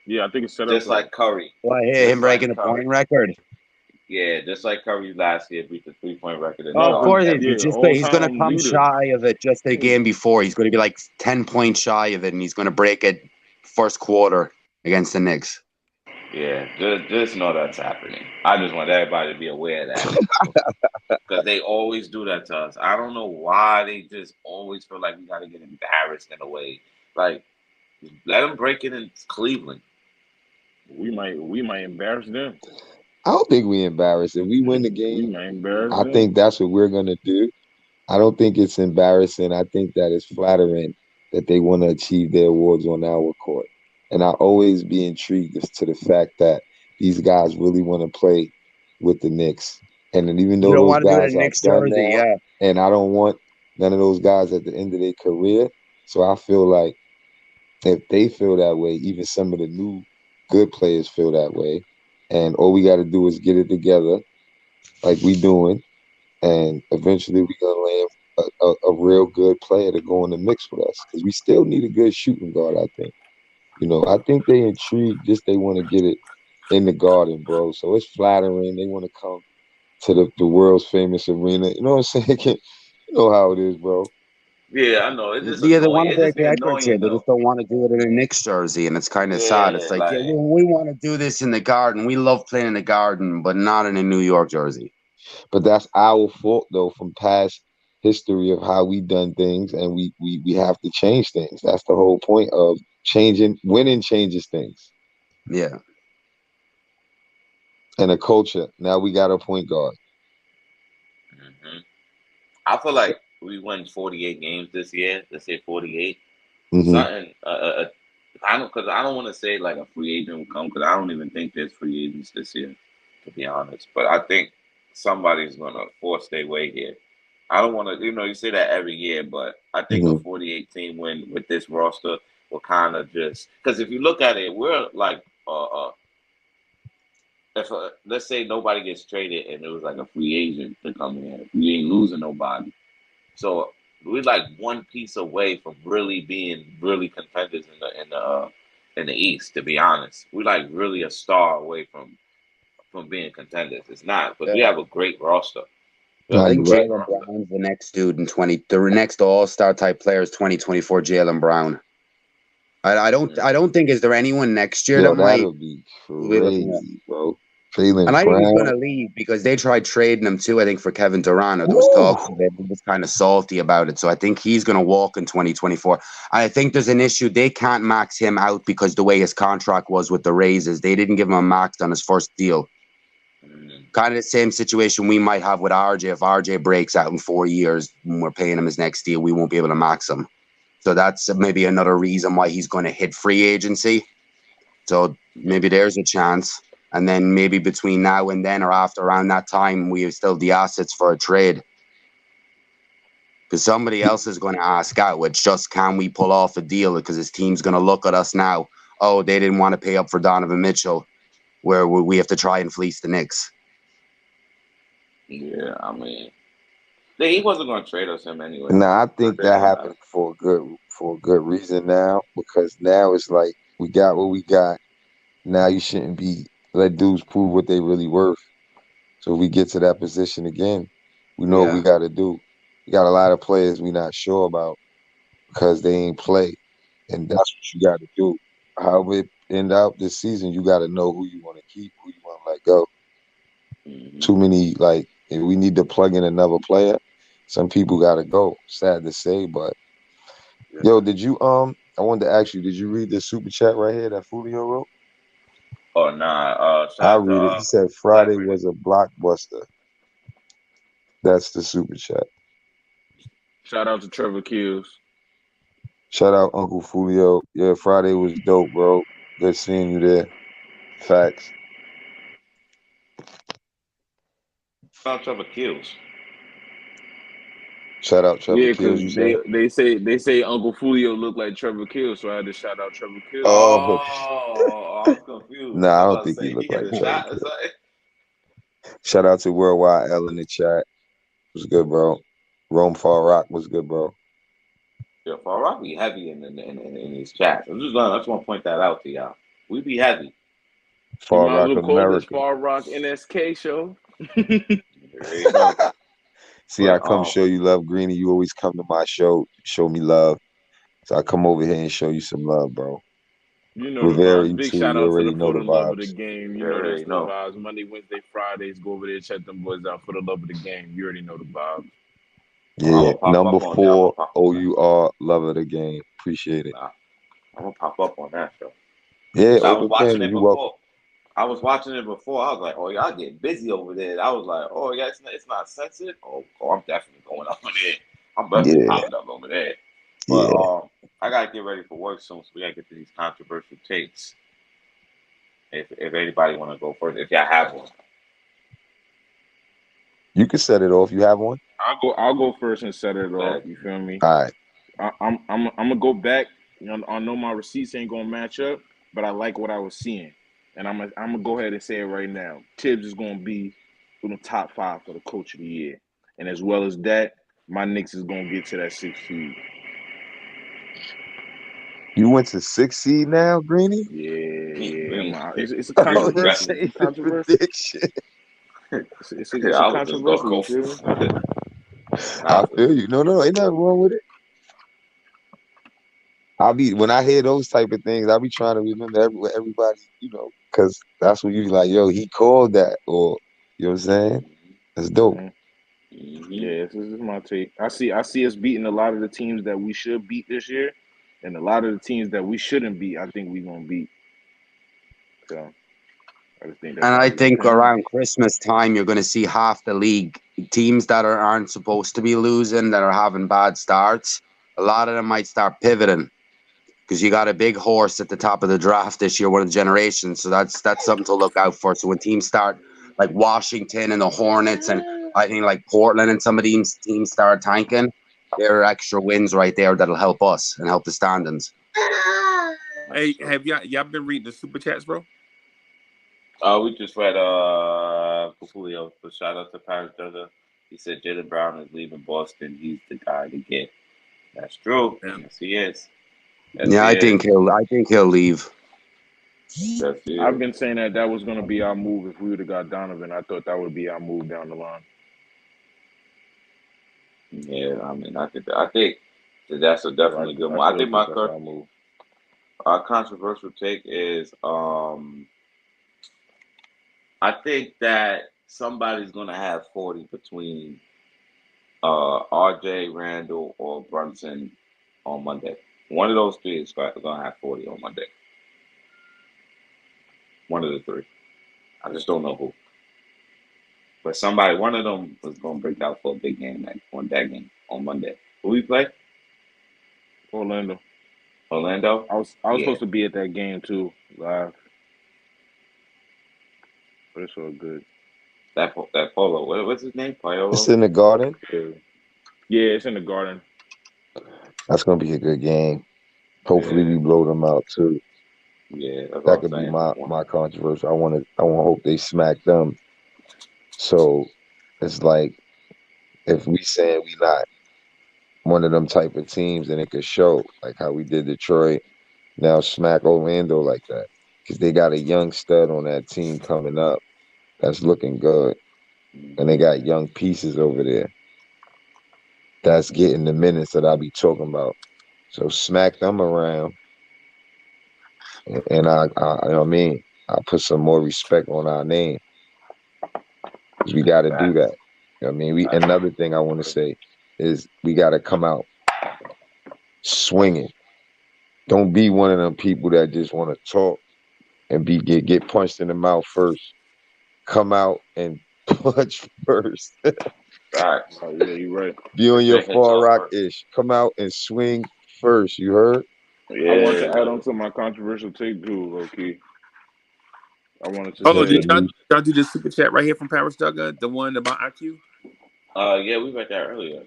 Yeah. I think it's set up. Just like Curry. Well, I hear him breaking the point record. Yeah, just like Curry last year beat the 3-point record. Of course, he's going to come shy of it just the game before. He's going to be like 10 points shy of it, and he's going to break it first quarter against the Knicks. Yeah, just know that's happening. I just want everybody to be aware of that. Because they always do that to us. I don't know why they just always feel like we got to get embarrassed in a way. Like, let them break it in Cleveland. We might embarrass them. I don't think we embarrass. If we win the game, I think that's what we're going to do. I don't think it's embarrassing. I think that it's flattering that they want to achieve their awards on our court. And I always be intrigued as to the fact that these guys really want to play with the Knicks. And then even though those guys are done now, and I don't want none of those guys at the end of their career. So I feel like if they feel that way, even some of the new good players feel that way. And all we got to do is get it together like we doing. And eventually we're going to land a real good player to go in the mix with us. Because we still need a good shooting guard, I think. You know, I think they intrigued, just they want to get it in the Garden, bro. So it's flattering. They want to come to the world's famous arena. You know what I'm saying? You know how it is, bro. Yeah, I know. It's just Yeah, they annoying. want to It just break be records here. annoying They though. just don't want to do it in a Knicks jersey, and it's kind of sad. It's Yeah, like, yeah, like we want to do this in the Garden. We love playing in the Garden, but not in a New York jersey. But that's our fault, though, from past history of how we done things, and we have to change things. That's the whole point of changing. Winning changes things, Yeah. and a culture. Now we got a point guard. hmm I feel like we won 48 games this year. Let's say 48. Mm-hmm. Something. I don't want to say like a free agent will come because I don't even think there's free agents this year, to be honest. But I think somebody's gonna force their way here. I don't want to, you say that every year, but I think a Mm-hmm. 48 team win with this roster will kind of just because if you look at it, we're like, if let's say nobody gets traded and it was like a free agent to come in, we ain't losing nobody. So we're like one piece away from really being really contenders in the East. To be honest, we're like really a star away from being contenders. It's not, but we have a great roster. We have Nah, I a you think right. great Jaylen roster. Brown's the next dude in the next All-Star type player is 2024 Jaylen Brown. I don't think is there anyone next year that Yo, might that'll be be looking at. crazy, bro. And Jaylen I think he's Brown. going to leave because they tried trading him too. I think for Kevin Durant, or there was Woo! talks of it. He was kind of salty about it. So I think he's going to walk in 2024. I think there's an issue. They can't max him out because the way his contract was with the raises, they didn't give him a max on his first deal. Kind of the same situation we might have with RJ. If RJ breaks out in 4 years and we're paying him his next deal, we won't be able to max him. So that's maybe another reason why he's going to hit free agency. So maybe there's a chance. And then maybe between now and then or after around that time, we have still the assets for a trade. Because somebody else is going to ask out, it's just can we pull off a deal? Because his team's going to look at us now. Oh, they didn't want to pay up for Donovan Mitchell, where we have to try and fleece the Knicks. Yeah, I mean, he wasn't going to trade us him anyway. Nah, I think that happened for a good reason now, because now it's like we got what we got. Now you shouldn't be let dudes prove what they really worth. So if we get to that position again, we know what we got to do. We got a lot of players we not sure about because they ain't play, and that's what you got to do. However it end out this season, you got to know who you want to keep, who you want to let go. Too many, like, if we need to plug in another player, some people got to go. Sad to say, but yo, did you I wanted to ask you, did you read the super chat right here that Fulio wrote? Oh nah, I'll shout out read it. to He said Friday was a blockbuster. That's the super chat. Shout out to Trevor Kills. Shout out Uncle Fulio. Yeah, Friday was dope, bro. Good seeing you there. Facts. shout out Trevor Kills. Shout out Trevor Yeah, Kills, because you said? they say Uncle Fulio looked like Trevor Kills, so I had to shout out Trevor Kills. Oh, I'm confused. nah, I I'm don't about to think he say he looked hit like a Trevor shot or Kills. something. Shout out to Worldwide L in the chat. Was good, bro. Rome Far Rock was good, bro. Yeah, Far Rock be heavy in these chats. I just want to point that out to y'all. We be heavy. You Far might as Rock well call this America. Far Rock NSK show. There you go. See, I come show you love, Greeny. You always come to my show, show me love. So I come over here and show you some love, bro. You know the Rivera, vibes. you Big too. shout You out to already the know For the the Love of the vibes. Game. You You know already that's the know. vibes. Monday, Wednesday, Fridays. Go over there, check them boys out. For the Love of the Game. You already know the vibes. I'm Yeah. gonna pop Number up on that. I'm gonna 4, pop on that. OUR, love of the game. Appreciate it. Nah, I'm gonna pop up on that show. Yeah, I was open watching canvas. it You before. welcome. I was watching it before. I was like, "Oh, y'all getting busy over there." I was like, "Oh, yeah, it's not sensitive." Oh, I'm definitely going over there. I'm definitely Yeah. popping up over there. Yeah. But I gotta get ready for work soon, so we gotta get to these controversial takes. If anybody want to go first, if y'all have one. You can set it off. You have one? I'll go first and set it off. You feel me? All right. I'm gonna go back. You know, I know my receipts ain't gonna match up, but I like what I was seeing, and I'm gonna go ahead and say it right now. Tibbs is gonna be in the top 5 for the Coach of the Year, and as well as that, my Knicks is gonna get to that 6th seed. You went to 6 seed now, Greeny? Yeah. It's a Oh, controversy. he It's controversy. prediction. It's a I was just gonna controversy. go. You feel me? I feel you. No, ain't nothing wrong with it. When I hear those type of things, I'll be trying to remember everybody, because that's what you be like, yo, he called that, or you know what I'm saying? That's dope. Yeah, this is my take. I see us beating a lot of the teams that we should beat this year, and a lot of the teams that we shouldn't beat. I think we're gonna beat. So I just think that's. And I think around Christmas time, you're going to see half the league teams that aren't supposed to be losing, that are having bad starts. A lot of them might start pivoting because you got a big horse at the top of the draft this year, one of the generations. So that's something to look out for. So when teams start like Washington and the Hornets, and I think like Portland and some of these teams start tanking, there are extra wins right there that'll help us and help the standings. Hey, have y'all been reading the super chats, bro? We just read Julio. So shout out to Paris Duggar. He said Jaylen Brown is leaving Boston. He's the guy to get. That's true. Yeah. Yes, he is. I think he'll leave. Yes, he I've is. been saying that was going to be our move if we would have got Donovan. I thought that would be our move down the line. Yeah, I mean, I think that's a definitely good one. I think my controversial take is I think that somebody's gonna have 40 between RJ, Randall, or Brunson on Monday. One of those three is gonna have 40 on Monday. One of the three. I just don't know who. But one of them was gonna break out for a big game on that game on Monday. Who we play? Orlando. I was supposed to be at that game too, live. But it's all good. That Polo. What's his name? Paolo? It's in the Garden. Yeah, it's in the Garden. That's gonna be a good game. Hopefully, we blow them out too. Yeah, that could be my controversy. I want to hope they smack them. So it's like if we saying we not one of them type of teams, then it could show like how we did Detroit. Now smack Orlando like that because they got a young stud on that team coming up that's looking good, and they got young pieces over there that's getting the minutes that I be talking about. So smack them around, and I you know what I mean, I put some more respect on our name because we got to do that. You know what I mean, another thing I want to say is we got to come out swinging. Don't be one of them people that just want to talk and get punched in the mouth first. Come out and punch first. Facts. Oh, yeah, you're right. Be on your far rock-ish. Come out and swing first. You heard? Yeah. I want to add on to my controversial take too, low-key. I wanted to say... did y'all do this super chat right here from Paris Duggar? The one about IQ? Yeah, we read that earlier.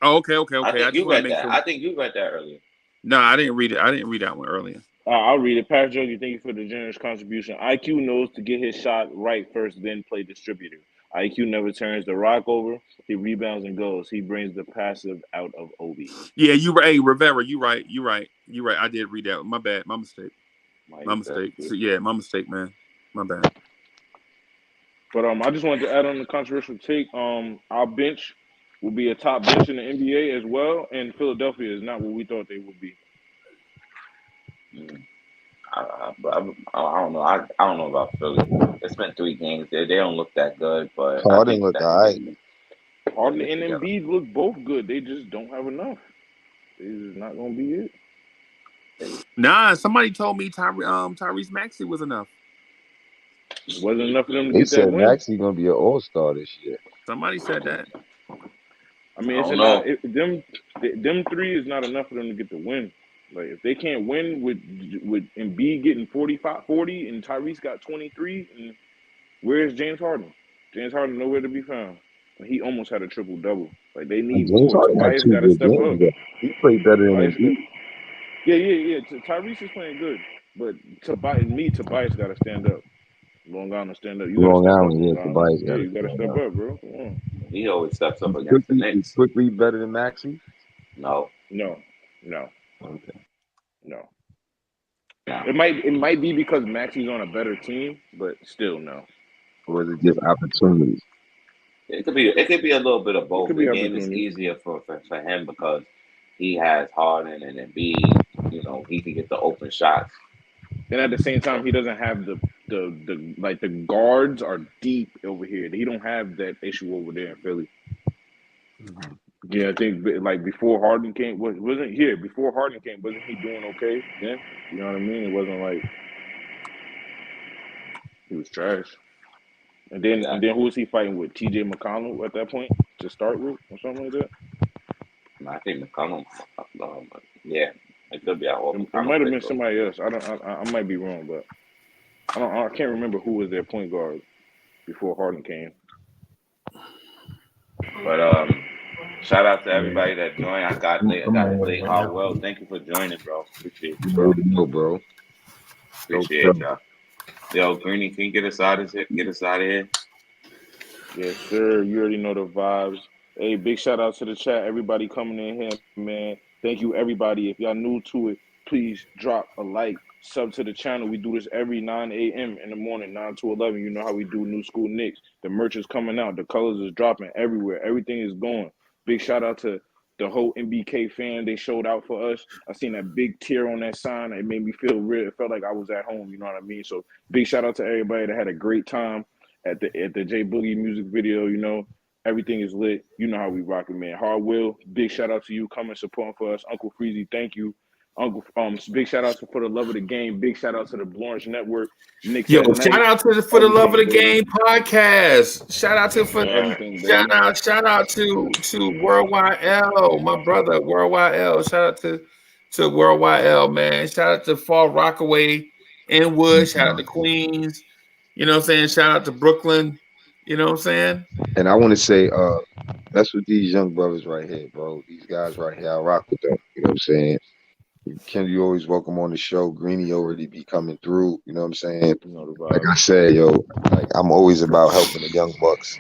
Oh, okay. I think you read that. Sure. I think you read that earlier. No, I didn't read it. I didn't read that one earlier. I'll read it. Paris Duggar, thank you for the generous contribution. IQ knows to get his shot right first, then play distributor. IQ never turns the rock over. He rebounds and goes. He brings the passive out of Obi. Yeah, hey, Rivera, you right. I did read that. My bad. My mistake. My mistake. So, yeah, my mistake, man. My bad. But I just wanted to add on the controversial take. Our bench will be a top bench in the NBA as well, and Philadelphia is not what we thought they would be. I don't know. I don't know about Philly. It's been 3 games there. They don't look that good, but Harden look all right. Harden and Embiid look both good. They just don't have enough. It's not gonna be it. Nah, somebody told me Tyrese Maxey was enough. It wasn't enough for them to they get that win. Maxey gonna be an all-star this year. Somebody said that. I mean, them 3 is not enough for them to get the win. Like if they can't win with Embiid getting 40 and Tyrese got 23, and where's James Harden? James Harden nowhere to be found. He almost had a triple-double. Like they need James more. Harden Tobias got to step up. He played better than Embiid. Yeah. Tyrese is playing good, but Tobias got to stand up. Long Island stand up. You Long gotta Island, Tobias got to you got to step up, bro. Come on. He always steps up against the Knicks. Is Quickley better than Maxey? No. Okay. No. It might be because Maxi's on a better team, but still no. Or is it just opportunities? It could be a little bit of both. could be The game is opportunity. easier for him because he has Harden and Embiid. You know, he can get the open shots. And at the same time, he doesn't have the guards are deep over here. He don't have that issue over there in Philly. Mhm. Yeah, I think like before Harden came, wasn't here. Before Harden came, wasn't he doing okay then? You know what I mean? It wasn't like he was trash. And then who was he fighting with? TJ McConnell at that point to start with, or something like that. I think McCollum. Yeah, it could be. It might have been somebody else. I might be wrong, but I can't remember who was their point guard before Harden came. But shout out to everybody that joined. I got late Hartwell. Thank you for joining, bro. Appreciate you, bro. No, bro. Appreciate y'all. Yo, Greeny, can you get us out of here? Yes, sir. You already know the vibes. Hey, big shout out to the chat. Everybody coming in here, man. Thank you, everybody. If y'all new to it, please drop a like, sub to the channel. We do this every 9 a.m. in the morning, 9 to 11. You know how we do New School Knicks. The merch is coming out. The colors is dropping everywhere. Everything is going. Big shout out to the whole MBK fan. They showed out for us. I seen that big tear on that sign. It made me feel real. It felt like I was at home. You know what I mean? So big shout out to everybody that had a great time at the J Boogie music video. You know, everything is lit. You know how we rock it, man. Hard Will, big shout out to you coming supporting for us. Uncle Freezy, thank you. Uncle big shout out to For the Love of the Game. Big shout out to the Blorange Network. Knicks Yo, at shout Night. out to the For the Love of the Everything, Game podcast. Shout out to everything, baby. shout out to Worldwide L, my brother, Worldwide L. Shout out to Worldwide L, man. Shout out to Fall Rockaway, Inwood. Shout out to Queens. You know what I'm saying? Shout out to Brooklyn. You know what I'm saying? And I want to say, that's what these young brothers right here, bro. These guys right here, I rock with them. You know what I'm saying? Ken, you always welcome on the show. Greeny already be coming through. You know what I'm saying? You know the Like vibe. I said, yo, like I'm always about helping the young bucks.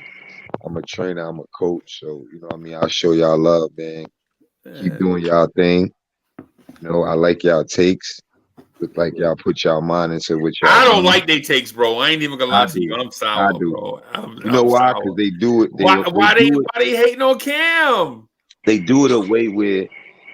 I'm a trainer, I'm a coach, so you know what I mean. I'll show y'all love, man. Keep doing y'all thing. You know, I like y'all takes. Look like y'all put y'all mind into what y'all. I don't like they takes, bro. I ain't even gonna lie to you. I'm sour, I do. bro. You know why? Sour. Because they do it. Why they hating on Cam? They do it a way where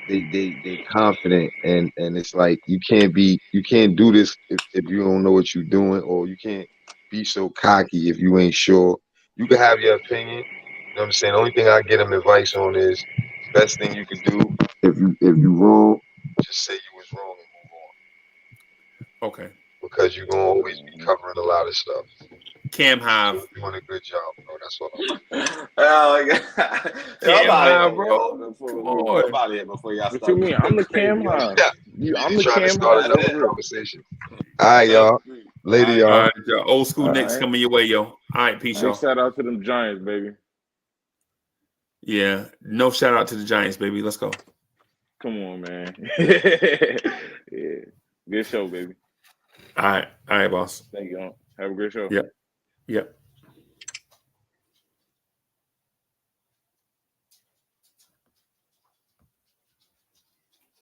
they confident and it's like you can't do this if you don't know what you're doing, or you can't be so cocky if you ain't sure. You can have your opinion. You know what I'm saying? The only thing I get them advice on is the best thing you could do if you wrong, just say you was wrong and move on. Okay. Because you're gonna always be covering a lot of stuff. Cam Hive. You're doing a good job, bro. That's what I'm Oh my God. Cam Hive, bro. Come on. I'm out here before y'all What start. you mean? I'm the Cam Hive. I'm the trying to Cam start Hive. another conversation. All right, y'all. Later, y'all. All right, y'all. Old school All Knicks right. coming your way, yo. All right, peace, Big y'all. shout out to them Giants, baby. Yeah, no shout out to the Giants, baby. Let's go. Come on, man. Yeah. Good show, baby. All right, boss. Thank you. Have a great show. Yep.